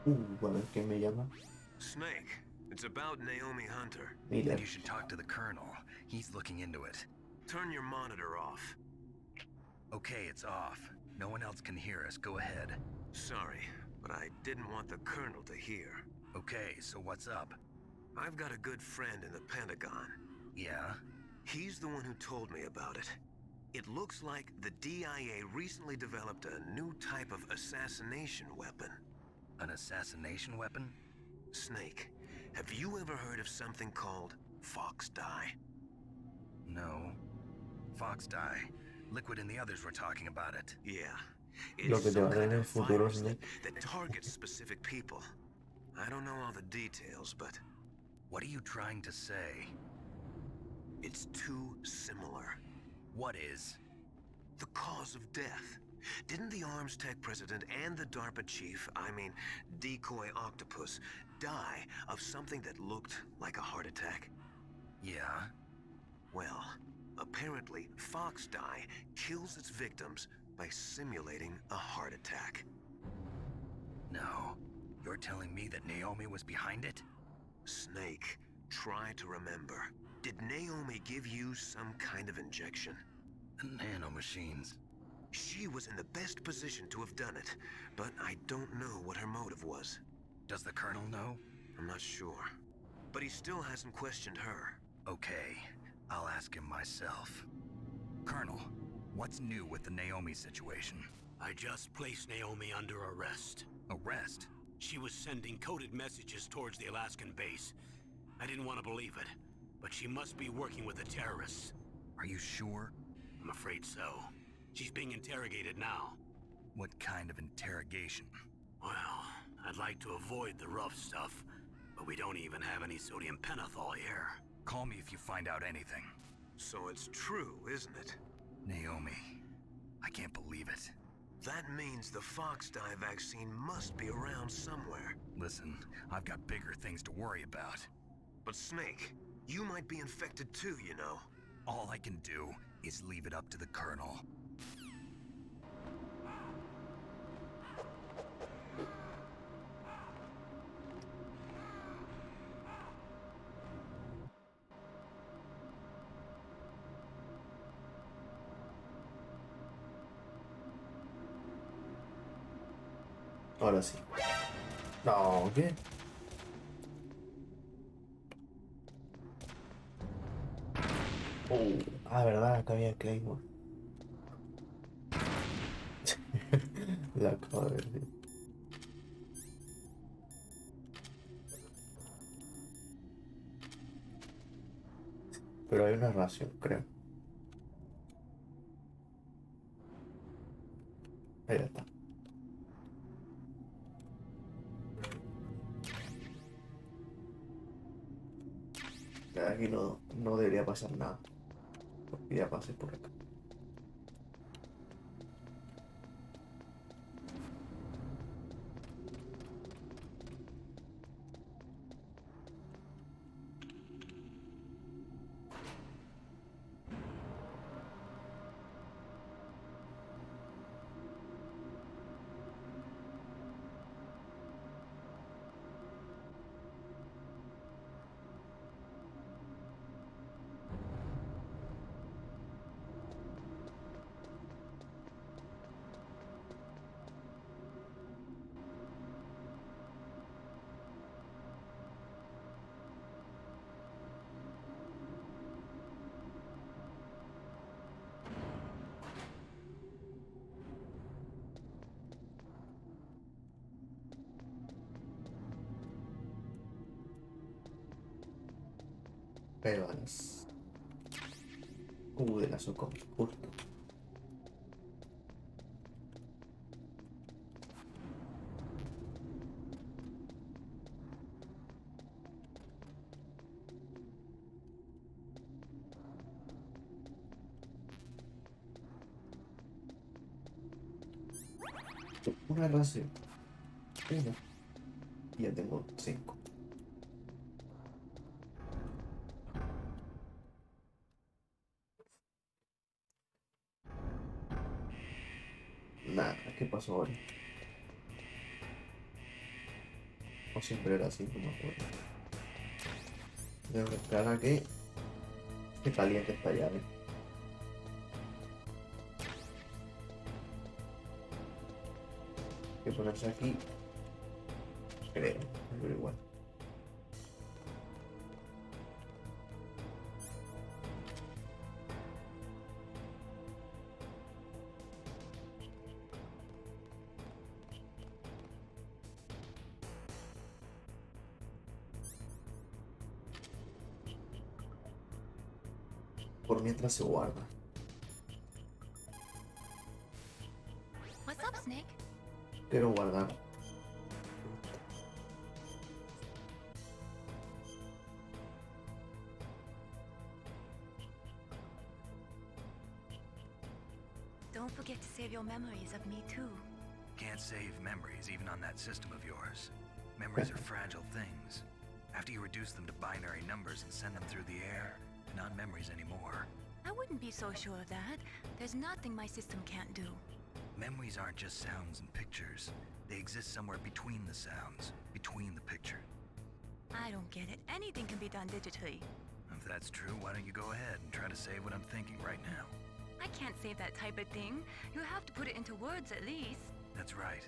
A ver quién me llama. Snake, it's about Naomi Hunter. Miller. You should talk to the Colonel. He's looking into it. Turn your monitor off. Okay, it's off. No one else can hear us. Go ahead. Sorry, but I didn't want the Colonel to hear. Okay, so what's up? I've got a good friend in the Pentagon. Yeah? He's the one who told me about it. It looks like the DIA recently developed a new type of assassination weapon. An assassination weapon? Snake, have you ever heard of something called fox dye? No. Fox dye. Liquid and the others were talking about it. Yeah. Lo It's que te some va a dar kind en el of futuro, virus Snake. that targets specific people. I don't know all the details, but What are you trying to say? it's too similar. What is? The cause of death. Didn't the Arms Tech president and the DARPA chief, I mean, Decoy Octopus, die of something that looked like a heart attack? Yeah? Well, apparently, fox dye kills its victims by simulating a heart attack. No. You're telling me that Naomi was behind it? Snake, try to remember. Did Naomi give you some kind of injection? Nanomachines. She was in the best position to have done it, but I don't know what her motive was. Does the Colonel know? I'm not sure. But he still hasn't questioned her. Okay. I'll ask him myself. Colonel, what's new with the Naomi situation? I just placed Naomi under arrest. Arrest? She was sending coded messages towards the Alaskan base. I didn't want to believe it, but she must be working with the terrorists. Are you sure? I'm afraid so. She's being interrogated now. What kind of interrogation? Well, I'd like to avoid the rough stuff, but we don't even have any sodium pentothal here. Call me if you find out anything. So it's true, isn't it? Naomi, I can't believe it. That means the fox dye vaccine must be around somewhere. Listen, I've got bigger things to worry about. But Snake, you might be infected too, you know. All I can do is leave it up to the Colonel. Ahora sí. No, ¿qué? Verdad, acá había Claymore. La acabo de ver. Sí. Pero hay una ración, creo. Ahí está. Aquí no debería pasar nada. Porque ya pasé por acá. Pero a las... de la Socom, justo. Una ración. Una. Y ya tengo 5. Nada, ¿qué pasó ahora? O siempre era así, no me acuerdo. Tengo que esperar a que caliente esta llave. Hay que ponerse aquí. Creo, pero igual. Por mientras se guarda. What's up, Snake? Quiero guardar. Don't forget to save your memories of me too. Can't save memories even on that system of yours. Memories are fragile things. After you reduce them to binary numbers and send them through the air, they're not memories anymore. I wouldn't be so sure of that. There's nothing my system can't do. Memories aren't just sounds and pictures. They exist somewhere between the sounds, between the picture. I don't get it. Anything can be done digitally. If that's true, why don't you go ahead and try to say what I'm thinking right now? I can't say that type of thing. You have to put it into words at least. That's right.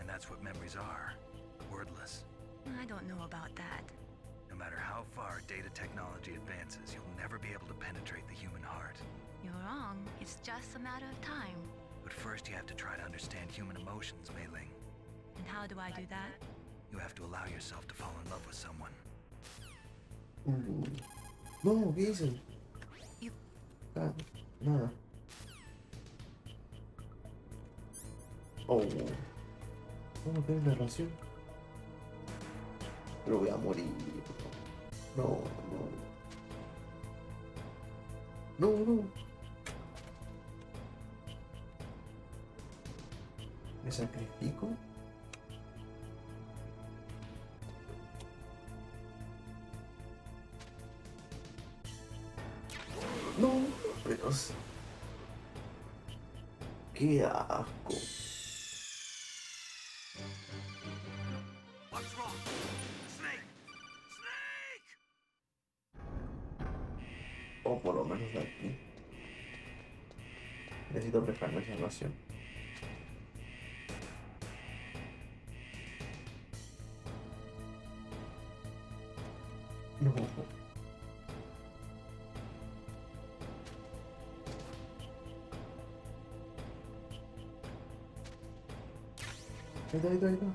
And that's what memories are. Wordless. I don't know about that. No matter how far data technology advances, you'll never be able to penetrate the human heart. You're wrong. It's just a matter of time. But first you have to try to understand human emotions, Mei Ling. And how do I do that? You have to allow yourself to fall in love with someone. No, ¿qué hice? You... Nada. Oh. ¿Cómo que una ración? Pero voy a morir. No. No. ¿Me sacrifico? No, pero... ¡Qué asco! What's wrong? Snake! Snake! O por lo menos de aquí. Necesito pescar esa ración. Ahí está, ahí está.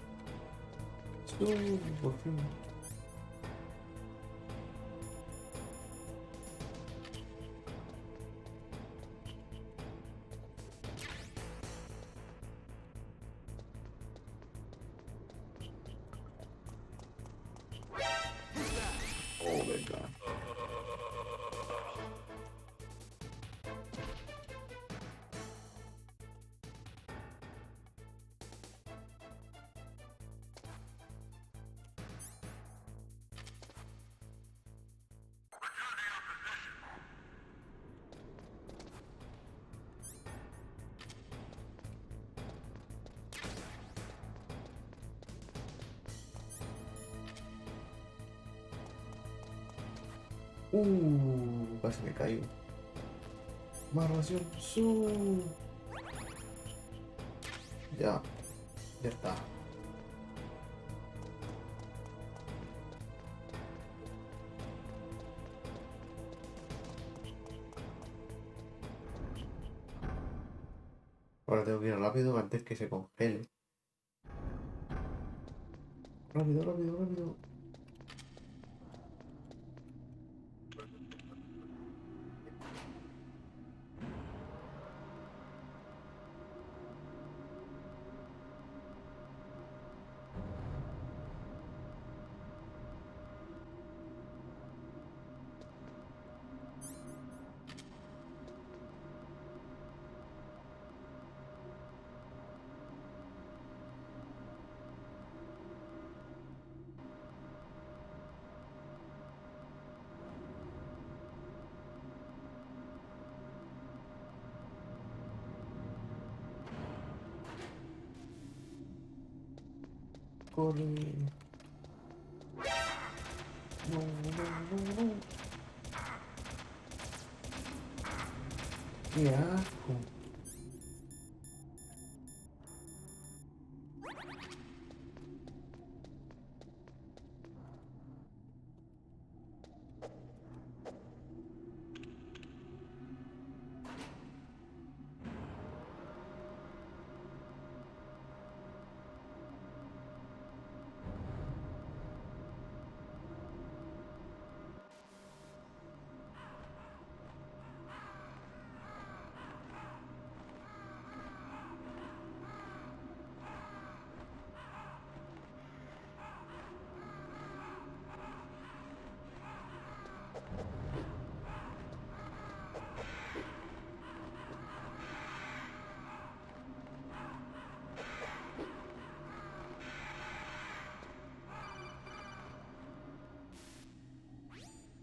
Por fin. Oh, venga. Casi me caigo. Más ración. Ya. Ya está. Ahora tengo que ir rápido antes que se congele. Rápido, rápido, rápido. Corre. No, no, no, no. Qué asco.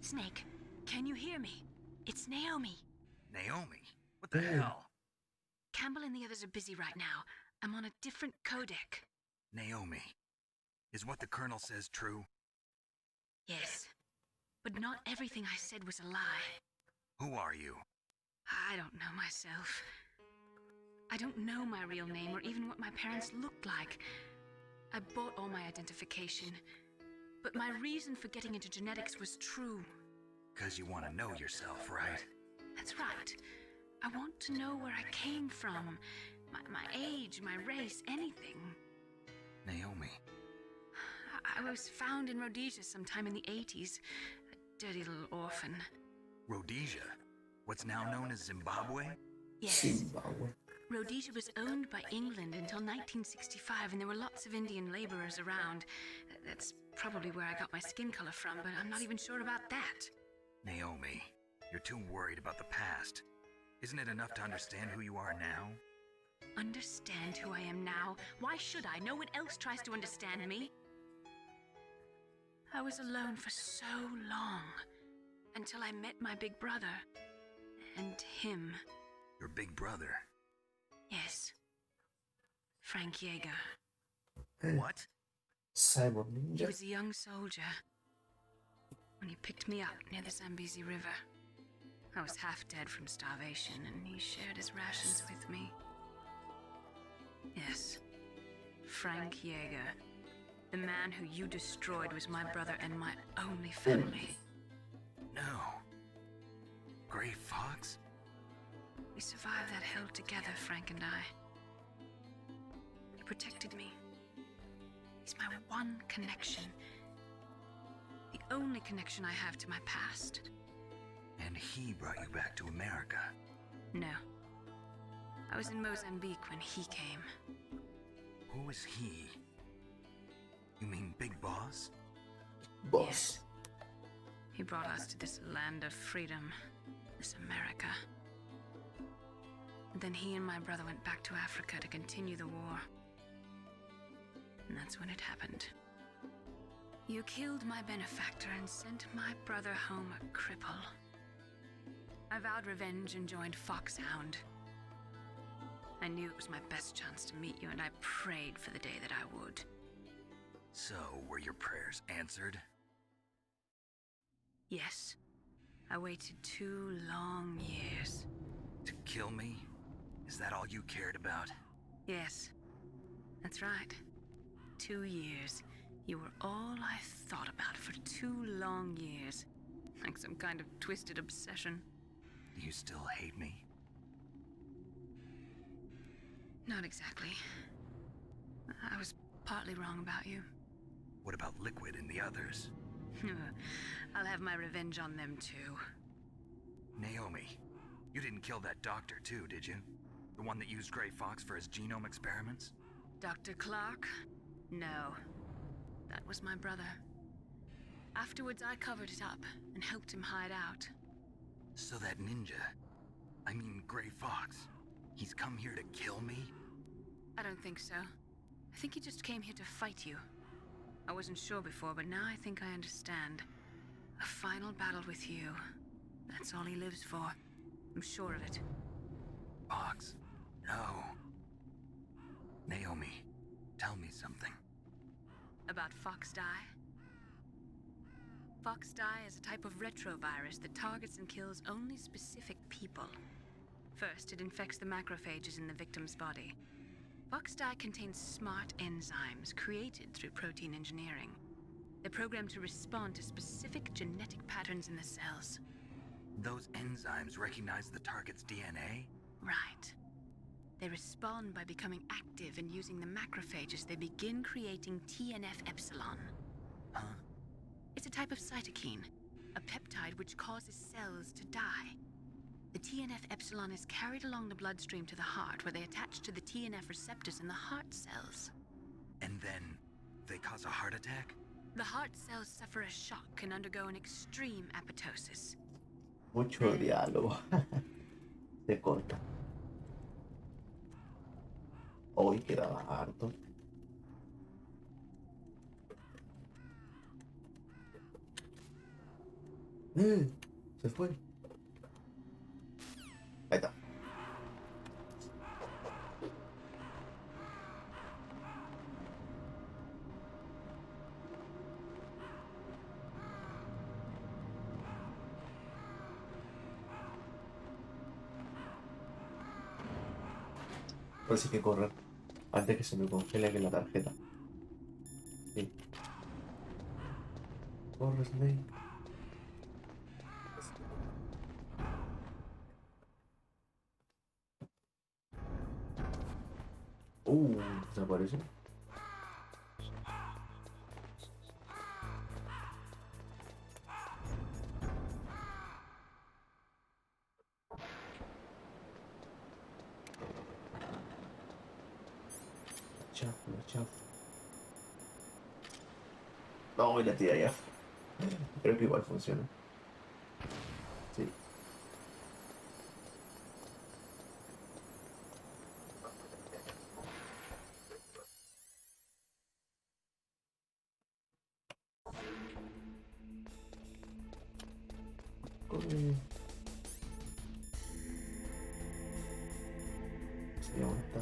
Snake, can you hear me? It's Naomi. Naomi? What the hell? Campbell and the others are busy right now. I'm on a different codec. Naomi, is what the Colonel says true? Yes. But not everything I said was a lie. Who are you? I don't know myself. I don't know my real name or even what my parents looked like. I bought all my identification. But my reason for getting into genetics was true. 'Cause you want to know yourself, right? That's right. I want to know where I came from. My age, my race, anything. Naomi. I was found in Rhodesia sometime in the 80s. A dirty little orphan. Rhodesia? What's now known as Zimbabwe? Yes. Zimbabwe. Rhodesia was owned by England until 1965, and there were lots of Indian laborers around. That's probably where I got my skin color from, but I'm not even sure about that. Naomi, you're too worried about the past. Isn't it enough to understand who you are now? Understand who I am now? Why should I? No one else tries to understand me. I was alone for so long, until I met my big brother. And him. Your big brother? Yes. Frank Yeager. What? Cyber He Ninja. was a young soldier when he picked me up near the Zambezi River. I was half dead from starvation, and he shared his rations with me. Yes, Frank Yeager. The man who you destroyed was my brother and my only family. No. Gray Fox? We survived that hell together, Frank and I. He protected me, He's my one connection. The only connection I have to my past. And he brought you back to America. No. I was in Mozambique when he came. Who is he? You mean Big Boss? Boss. Yes. He brought us to this land of freedom, this America. And then he and my brother went back to Africa to continue the war. And that's when it happened. You killed my benefactor and sent my brother home a cripple. I vowed revenge and joined Foxhound. I knew it was my best chance to meet you, and I prayed for the day that I would. So, were your prayers answered? Yes. I waited 2 long years. To kill me? Is that all you cared about? Yes. That's right. 2 years. You were all I thought about for 2 long years. Like some kind of twisted obsession. Do you still hate me? Not exactly. I was partly wrong about you. What about Liquid and the others? I'll have my revenge on them too. Naomi, you didn't kill that doctor too, did you? The one that used Grey Fox for his genome experiments? Dr. Clark? No. That was my brother. Afterwards, I covered it up and helped him hide out. So that ninja, I mean Grey Fox, he's come here to kill me? I don't think so. I think he just came here to fight you. I wasn't sure before, but now I think I understand. A final battle with you. That's all he lives for. I'm sure of it. Fox, no. Naomi, tell me something. About Fox Die? Fox Die is a type of retrovirus that targets and kills only specific people. First, it infects the macrophages in the victim's body. Fox Die contains smart enzymes created through protein engineering. They're programmed to respond to specific genetic patterns in the cells. Those enzymes recognize the target's DNA? Right. They respond by becoming active and using the macrophages. They begin creating TNF-epsilon. Huh? It's a type of cytokine, a peptide which causes cells to die. The TNF-epsilon is carried along the bloodstream to the heart, where they attach to the TNF receptors in the heart cells. And then they cause a heart attack? The heart cells suffer a shock and undergo an extreme apoptosis. Mucho diálogo. Se corta. Hoy quedaba harto. Se fue. Ahí está. Parece que correr antes que se me congele aquí la tarjeta. Sí. Corre, Snake. Desapareció. Chafo. No, y la tira ya. Creo que igual funciona. Sí. Sí, aguanta.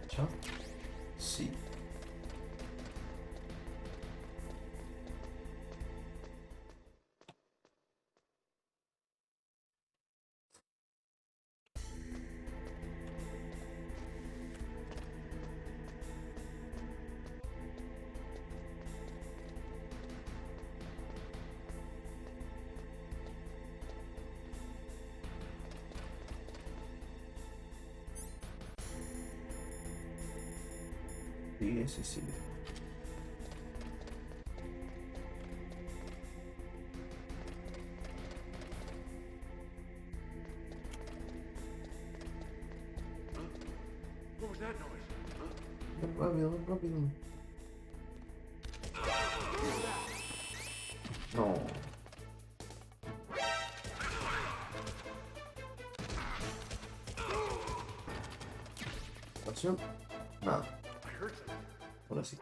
¿Ya? Sí. Sí, sí, sí. What was that noise? Ven rápido, ven rápido. No. Acción. Nada. Ahora sí.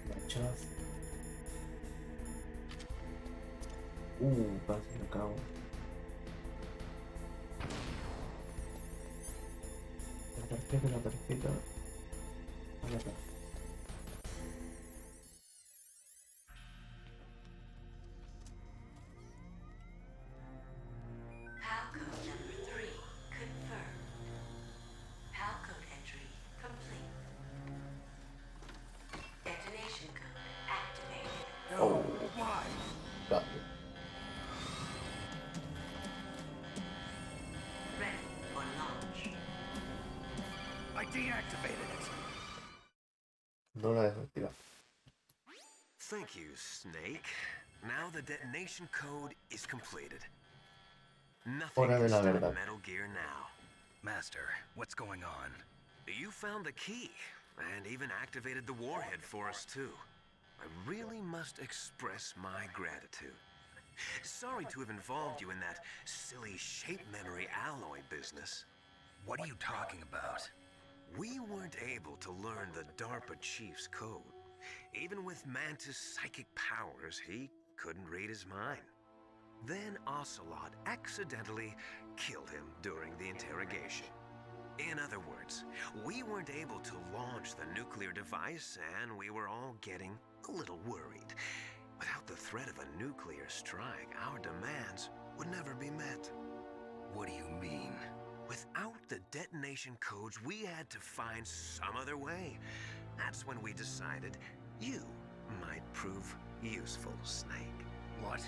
Hachazo. Casi me acabo. La tarjeta. A la tarjeta. Palcode number 3 confirmed. Palcode entry complete. Detonation code activated. Oh, got you. Ready for launch. I deactivated it. No la dejo activar. Thank you, Snake. Now the detonation code is completed. Nothing Hora de can la stop verdad. Metal Gear now. Master, what's going on? You found the key, and even activated the warhead for us too. I really must express my gratitude. Sorry to have involved you in that silly shape memory alloy business. What are you talking about? We weren't able to learn the DARPA chief's code. Even with Mantis' psychic powers, he couldn't read his mind. Then Ocelot accidentally killed him during the interrogation. In other words, we weren't able to launch the nuclear device, and we were all getting a little worried. Without the threat of a nuclear strike, our demands would never be met. What do you mean? Without the detonation codes, we had to find some other way. That's when we decided you might prove useful, Snake. What?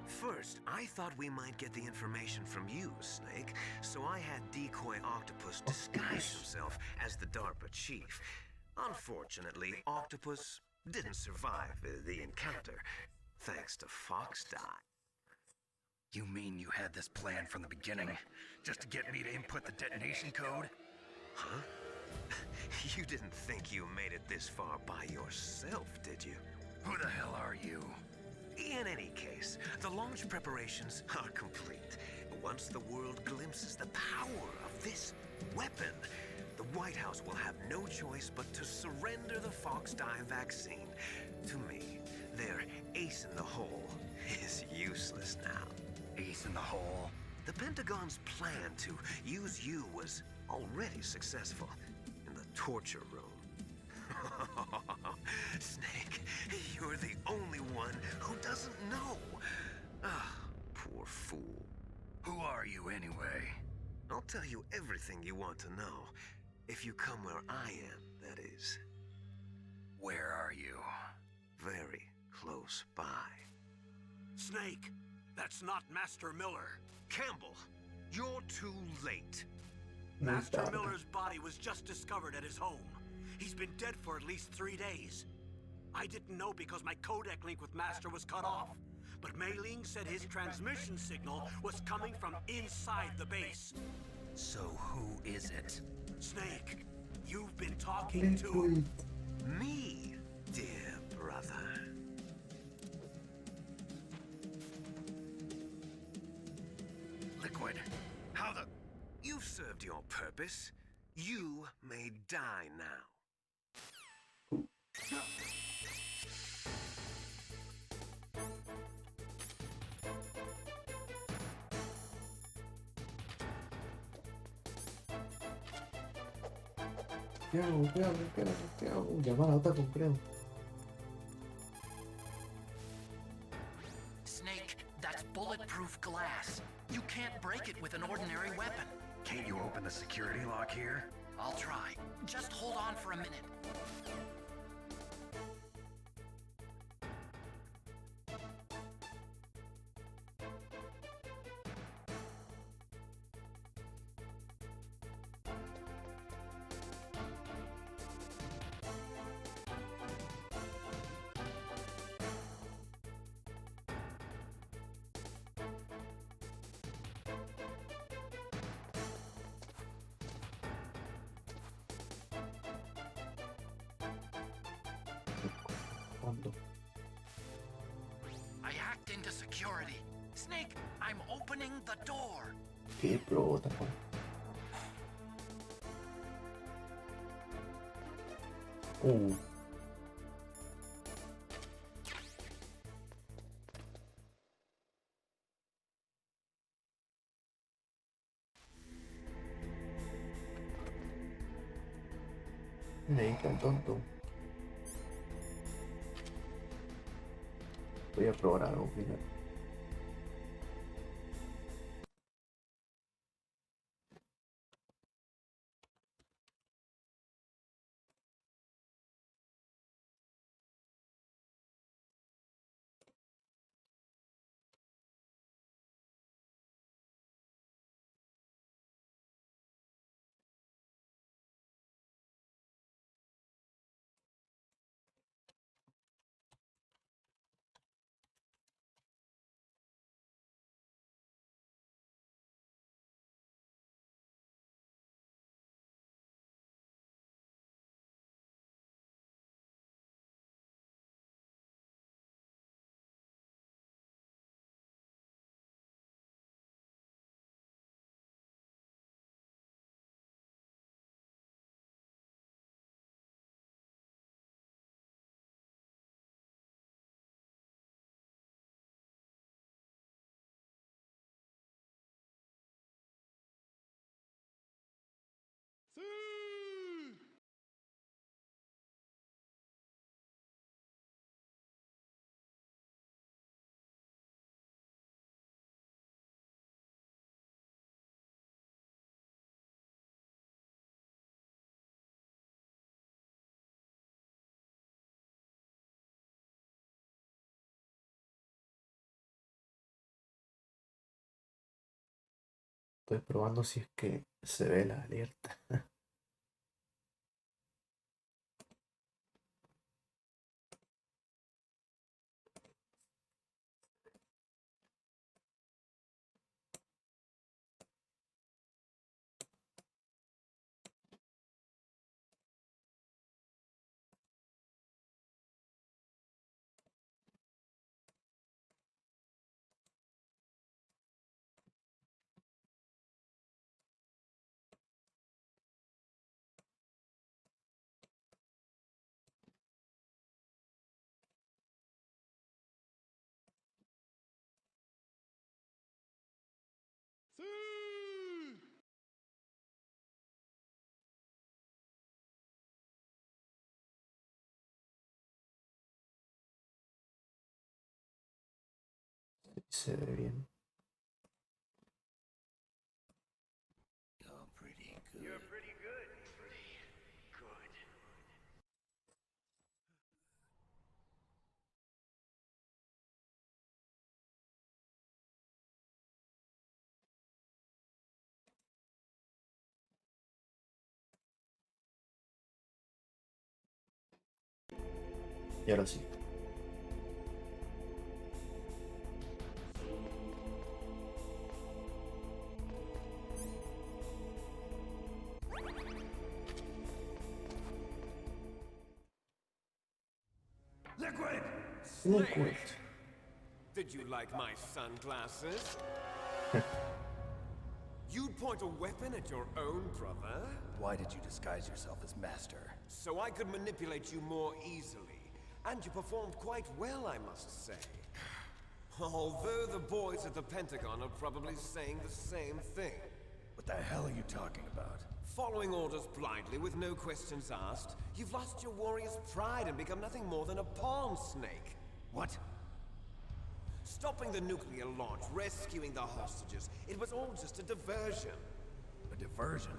First, I thought we might get the information from you, Snake, so I had Decoy Octopus disguise himself as the DARPA chief. Unfortunately, Octopus didn't survive the encounter, thanks to Fox Die. You mean you had this plan from the beginning, just to get me to input the detonation code? Huh? You didn't think you made it this far by yourself, did you? Who the hell are you? In any case, the launch preparations are complete. Once the world glimpses the power of this weapon, the White House will have no choice but to surrender the Fox Die vaccine. To me, their ace in the hole is useless now. Ace in the hole? The Pentagon's plan to use you was already successful in the torture room. Snake, you're the only one who doesn't know. Ah, poor fool. Who are you anyway? I'll tell you everything you want to know. If you come where I am, that is. Where are you? Very close by. Snake, that's not Master Miller. Campbell, you're too late. Master Miller's body was just discovered at his home. He's been dead for at least 3 days. I didn't know because my codec link with Master was cut off. But Mei Ling said his transmission signal was coming from inside the base. So who is it? Snake, you've been talking to... Me, dear brother. Liquid, how the... You've served your purpose. You may die now. ¿Qué hago? Llamar a Otaku, creo. Snake, that's bulletproof glass. You can't break it with an ordinary weapon. Can't you open the security lock here? I'll try. Just hold on for a minute. Snake, I'm opening the door. Qué prota, po. Necesita el tonto. Voy a probar algo primero. Estoy probando si es que se ve la alerta. Se ve bien. You're pretty good. You're pretty good. Pretty good. Y ahora sí. Liquid! Liquid. Did you like my sunglasses? You'd point a weapon at your own brother? Why did you disguise yourself as Master? So I could manipulate you more easily. And you performed quite well, I must say. Although the boys at the Pentagon are probably saying the same thing. What the hell are you talking about? Following orders blindly with no questions asked, you've lost your warrior's pride and become nothing more than a pawn snake. What? Stopping the nuclear launch, rescuing the hostages, it was all just a diversion. A diversion?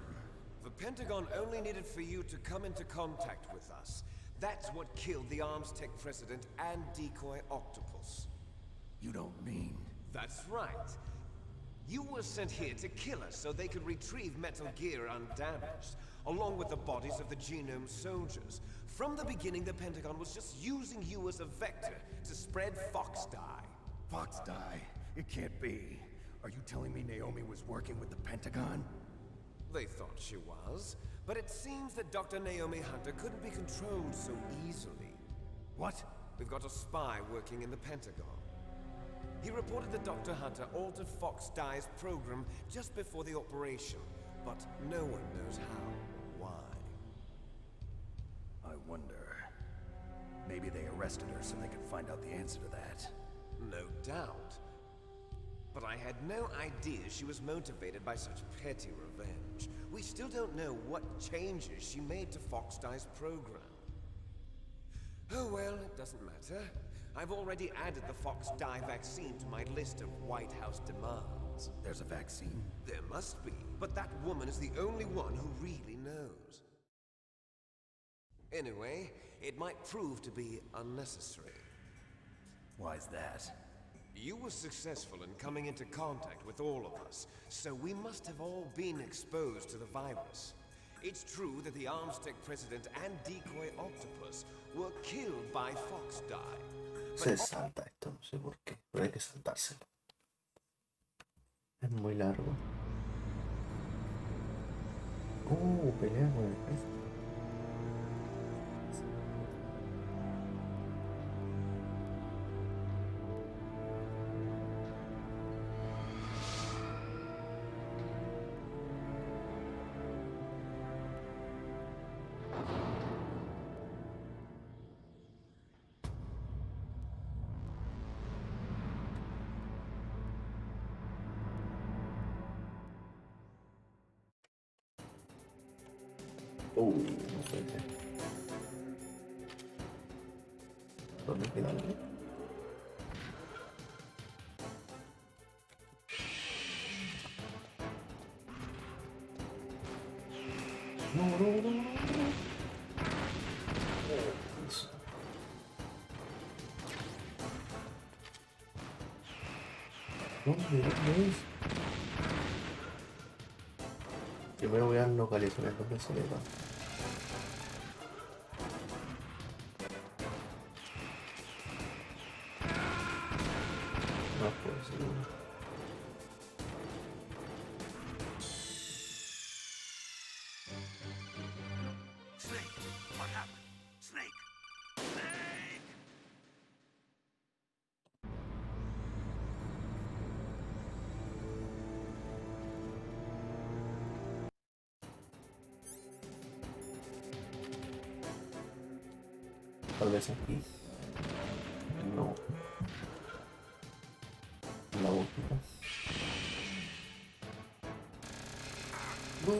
The Pentagon only needed for you to come into contact with us. That's what killed the Arms Tech president and decoy Octopus. You don't mean... That's right. You were sent here to kill us so they could retrieve Metal Gear undamaged, along with the bodies of the Genome soldiers. From the beginning, the Pentagon was just using you as a vector to spread Fox dye. Fox die? It can't be. Are you telling me Naomi was working with the Pentagon? They thought she was, but it seems that Dr. Naomi Hunter couldn't be controlled so easily. What? We've got a spy working in the Pentagon. He reported that Dr. Hunter altered Fox Dye's program just before the operation, but no one knows how or why. I wonder... Maybe they arrested her so they could find out the answer to that. No doubt. But I had no idea she was motivated by such petty revenge. We still don't know what changes she made to Fox Dye's program. Oh well, it doesn't matter. I've already added the Fox Dye vaccine to my list of White House demands. There's a vaccine? There must be, but that woman is the only one who really knows. Anyway, it might prove to be unnecessary. Why's that? You were successful in coming into contact with all of us, so we must have all been exposed to the virus. It's true that the Armstech president and decoy octopus were killed by Fox Dye. Se salta esto, no sé por qué, pero hay que saltárselo. Es muy largo. Pelea con el pez. No puede ser. ¿Dónde queda algo? No. Eso. ¿Dónde es? Primero voy a localizar dónde se le va. No puede ser. Snake! What happened? Snake! Snake! Tal vez aquí. No. La boquita. No.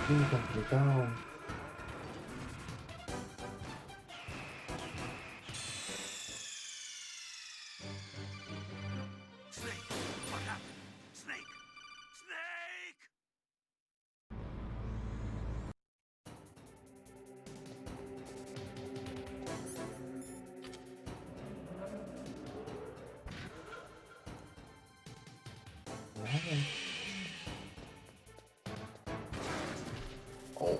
Muy complicado. Snake! What happened? Snake! Snake! Oh.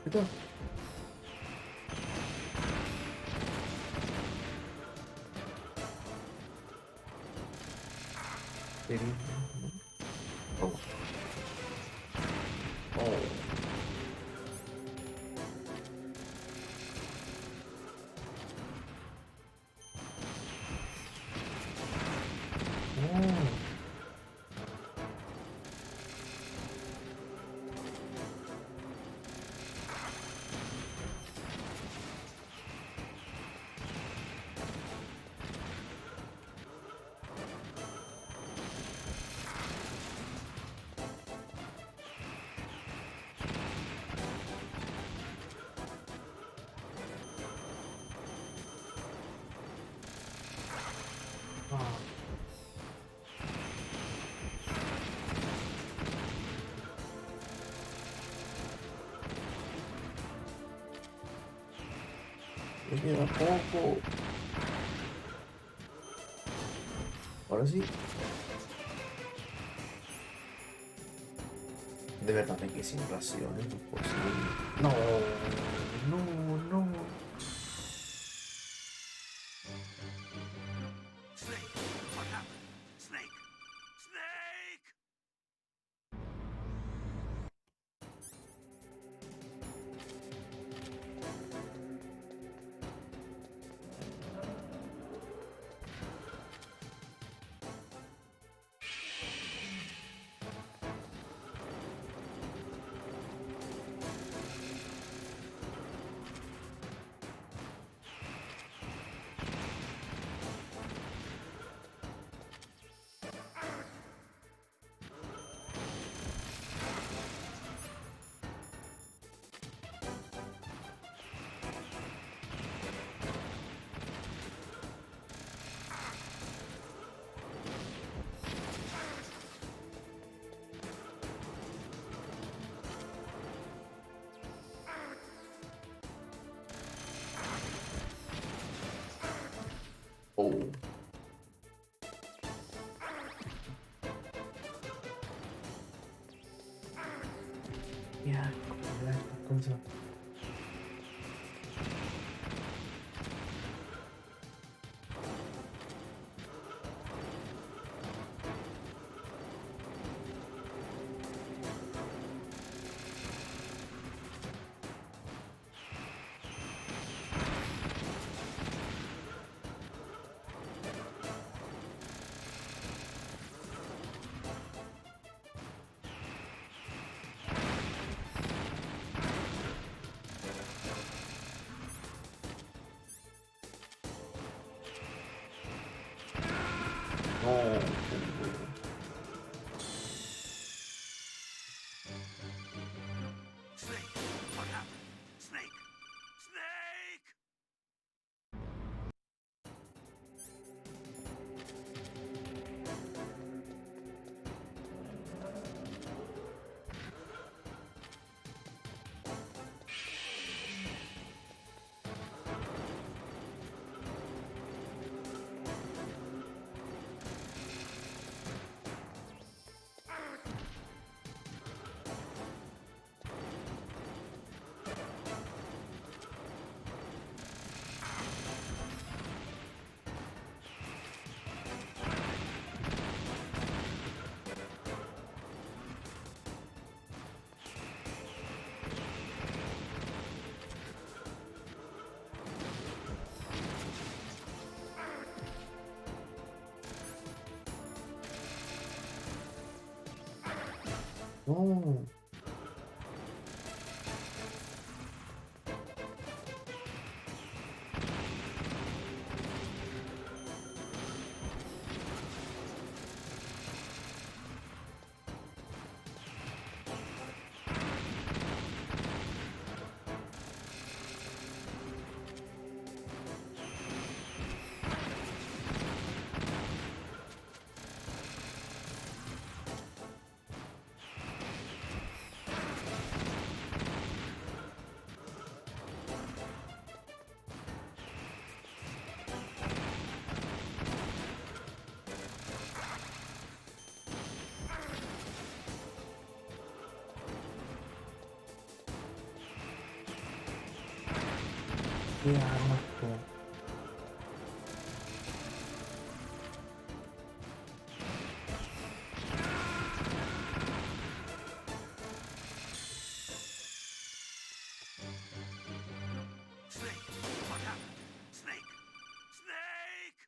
¿Qué tal? Oh. Oh. Me queda poco. Ahora sí. De verdad me quedé sin raciones, no es posible. No, no, no. Snake, what happened? Snake! Snake! Oh. Ya, ¿cómo era esta cosa? No. Snake, what happened? Snake! Snake! No. Qué asco. Snake, what happened? Snake! Snake!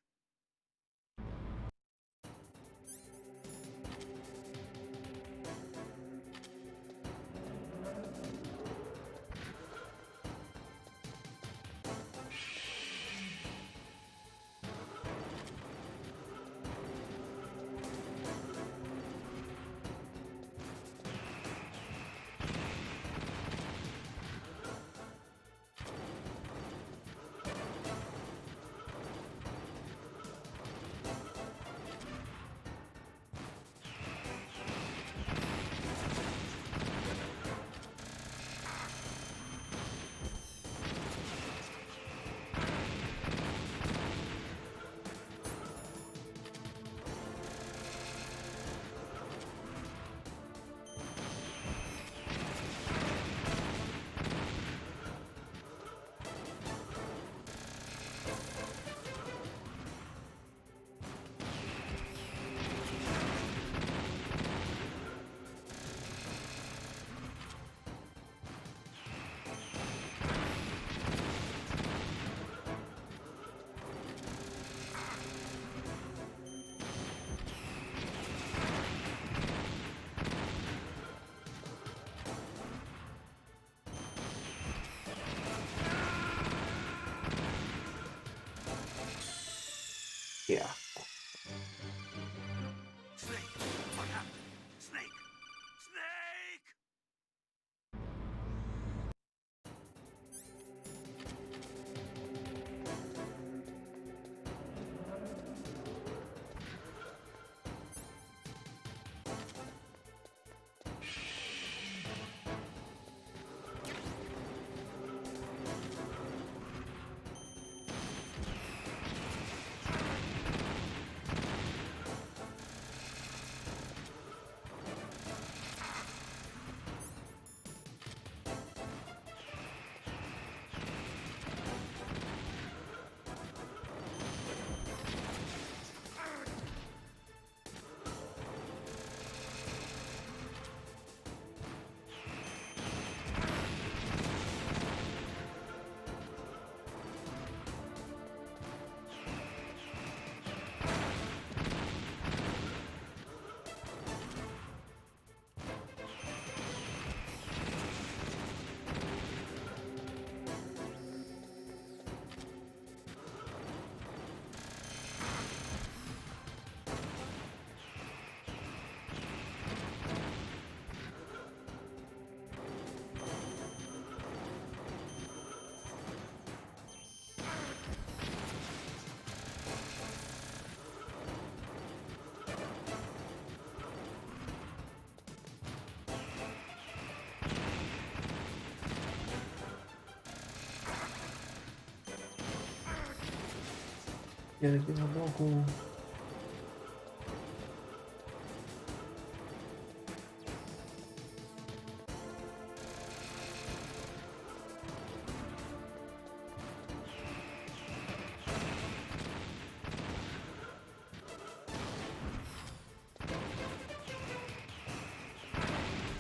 Ya le queda poco.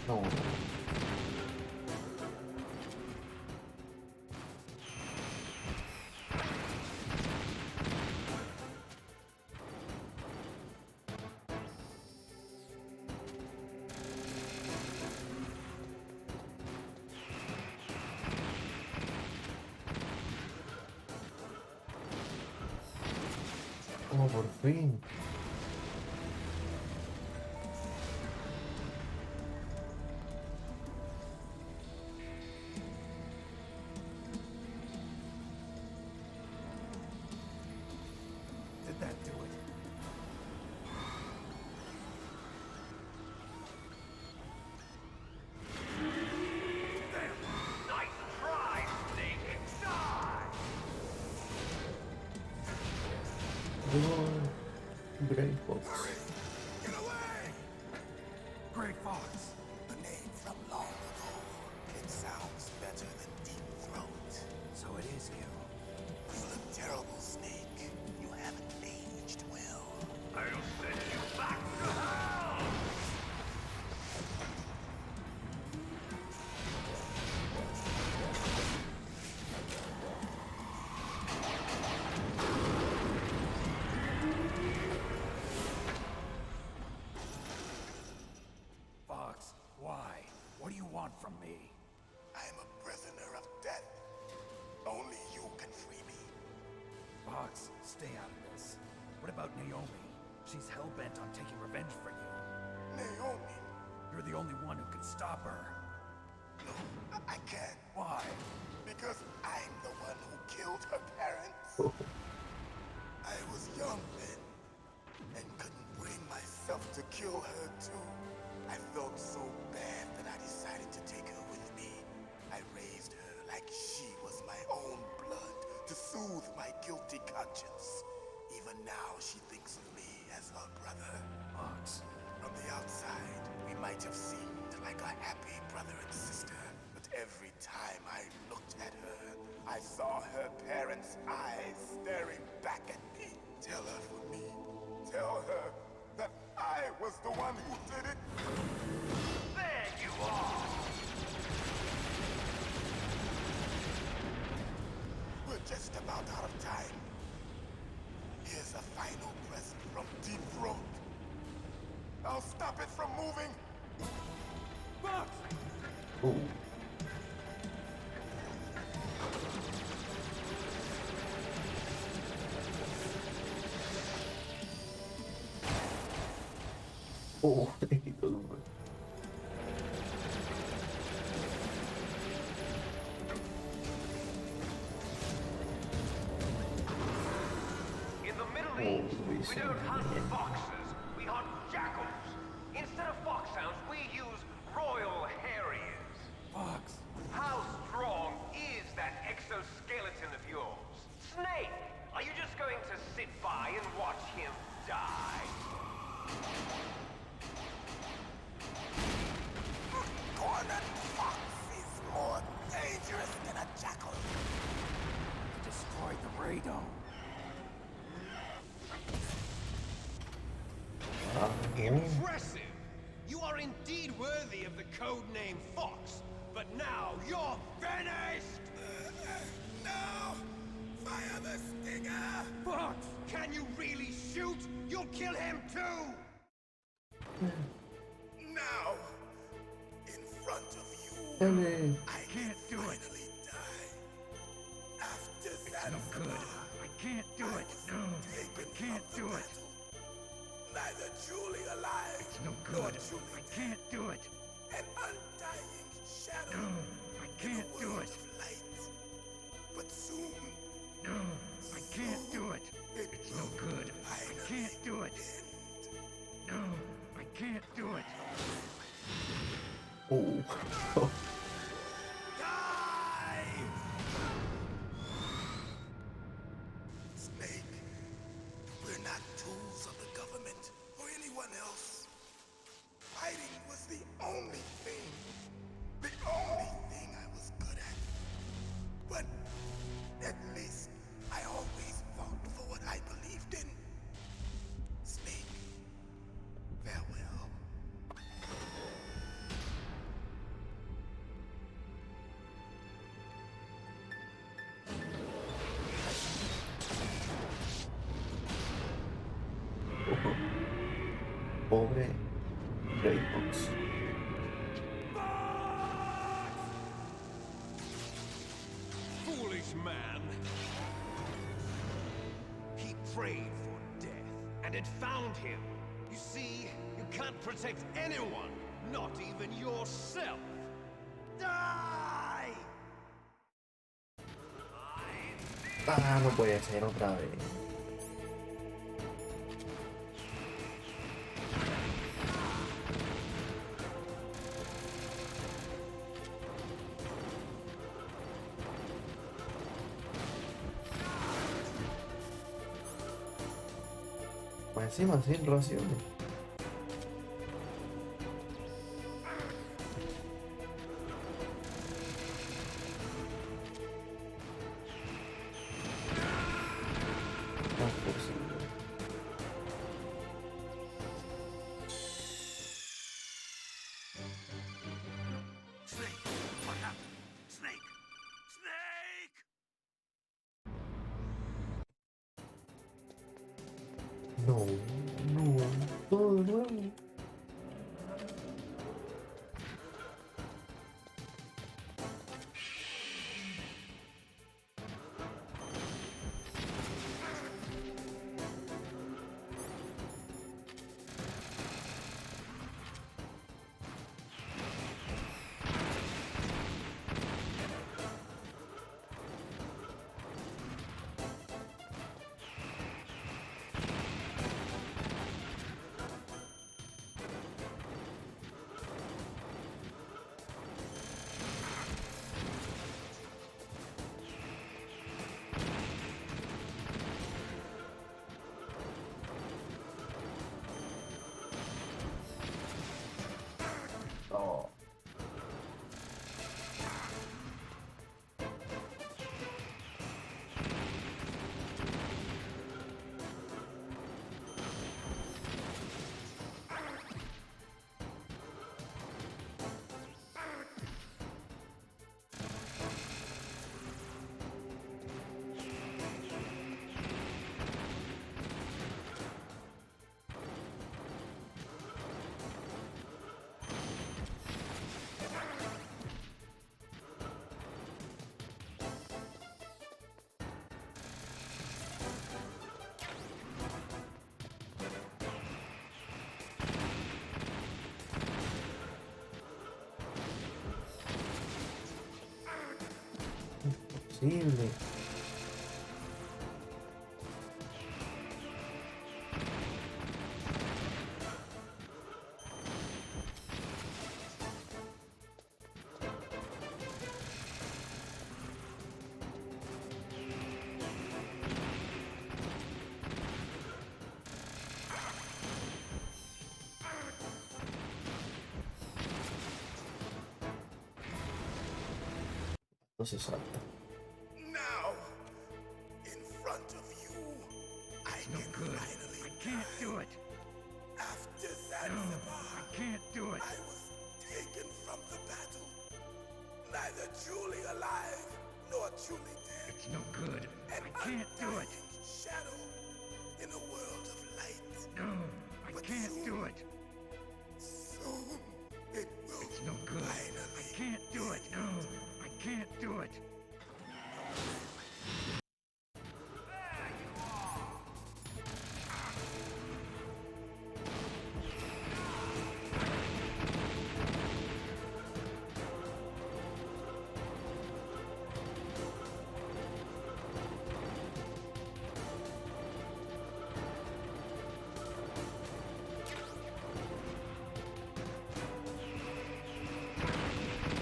No. Oh, por fin. Did that do it? Nice try, Snake! Die! Oh, Grey Fox. Get away! Gray Fox. A name from long ago. It sounds better than Deep Throat. So it is you. You look terrible, Snake. You haven't aged well. I'll send you back to hell! Fox, why? What do you want from me? I am a prisoner of death. Only you can free me. Fox, stay out of this. What about Naomi? She's hell-bent on taking revenge for you. Naomi. You're the only one who can stop her. No, I can't. Why? Because I'm the one who killed her parents. I was young then, and couldn't bring myself to kill her too. I felt so bad that I decided to take her with me. I raised her like she was my own blood, to soothe my guilty conscience. Even now, she thinks of me as her brother. Fox. From the outside, we might have seemed like a happy brother and sister, but every time I looked at her, I saw her parents' eyes staring back at me. Tell her for me. Tell her that I was the one who did it. There you are! We're just about out of time. Here's a final present from Deep Throat. I'll stop it from moving. Fox! Oh. Oh, le quitó el nombre. In the Middle Oh, East, we we see. don't hunt foxes, we hunt jackals. Instead of foxhounds, we use royal harriers. Fox. How strong is that exoskeleton of yours? Snake, are you just going to sit by and watch him die? Cornered fox is more dangerous than a jackal. Destroyed the radome. Impressive! You are indeed worthy of the codename Fox, but now you're finished! No! Fire the stinger! Fox, can you really shoot? You'll kill him too! Now! In front of you, Dale. I can't do it. finally die. After that, No good. I can't do it. No, I can't do it. Neither truly alive, It's no nor good. truly I can't do it. an undying shadow. No, I can't in a do world it. of light. But soon, No, I can't do it. It's no good. I can't do it. No, I can't do it. Oh. Snake, pobre Greybox. Foolish man. He prayed for death, and it found him. You see, you can't protect anyone, not even yourself. Die! Ah, no puede ser otra vez. Más encima sin raciones. No es posible. Snake! What happened? Snake! Snake! No, no, todo de nuevo. Oh. Imposible. No se salta. Now, in front of you, I can finally. I can't do it. After No, Zanzibar, I can't do it. I was taken from the battle, neither truly alive nor truly dead. It's no good. An I can't do it. undying shadow in a world of light. No, I But can't soon- do it. Soon it will It's no good. finally. I can't do it. No, I can't do it.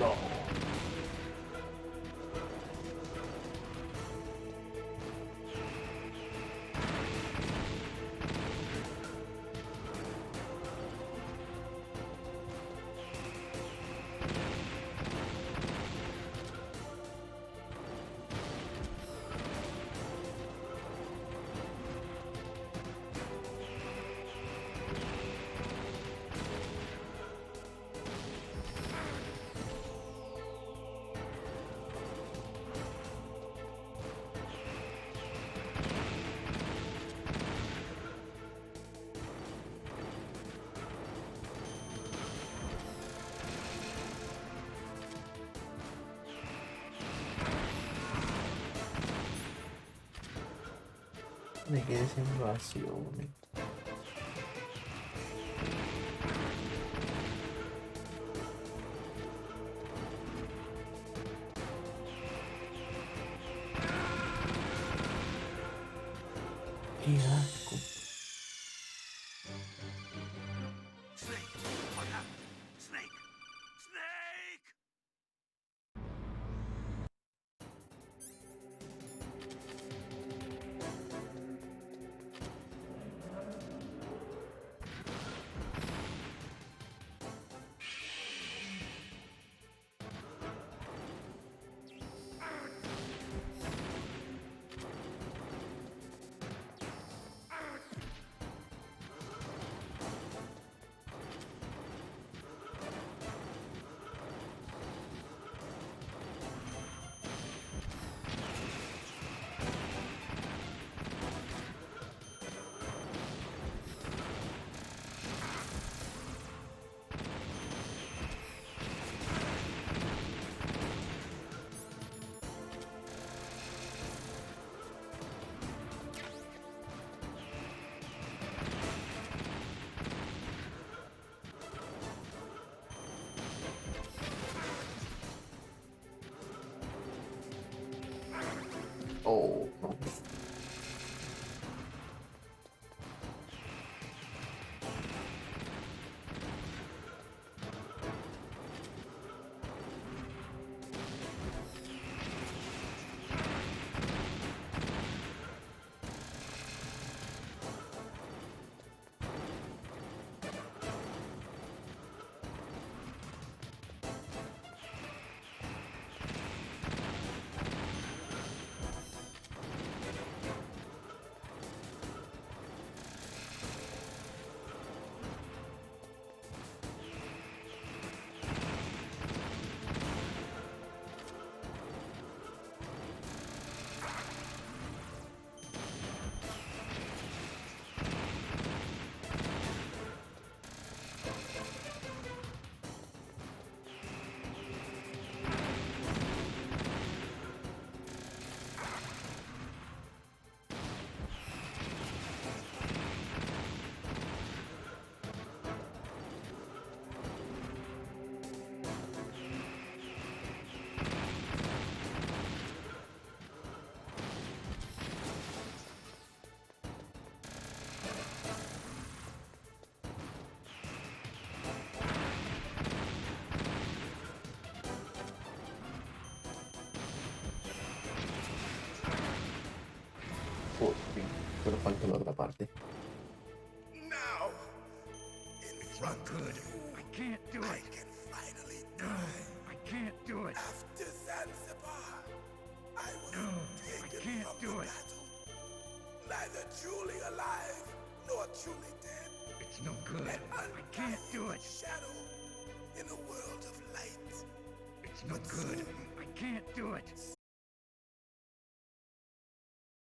No. Me quedé sin invasiones. Qué asco. Snake! What happened? Snake! Snake! Oh, no. Por fin. Pero falta la otra parte. Now, in front of you, I can't do I it. can finally die. I can't do it. After Zanzibar, I was No, I taken can't from do the it. battle, neither truly alive nor truly dead. It's no good. An I can't do undying it. shadow in a world of light. It's no But good. soon, I can't do it.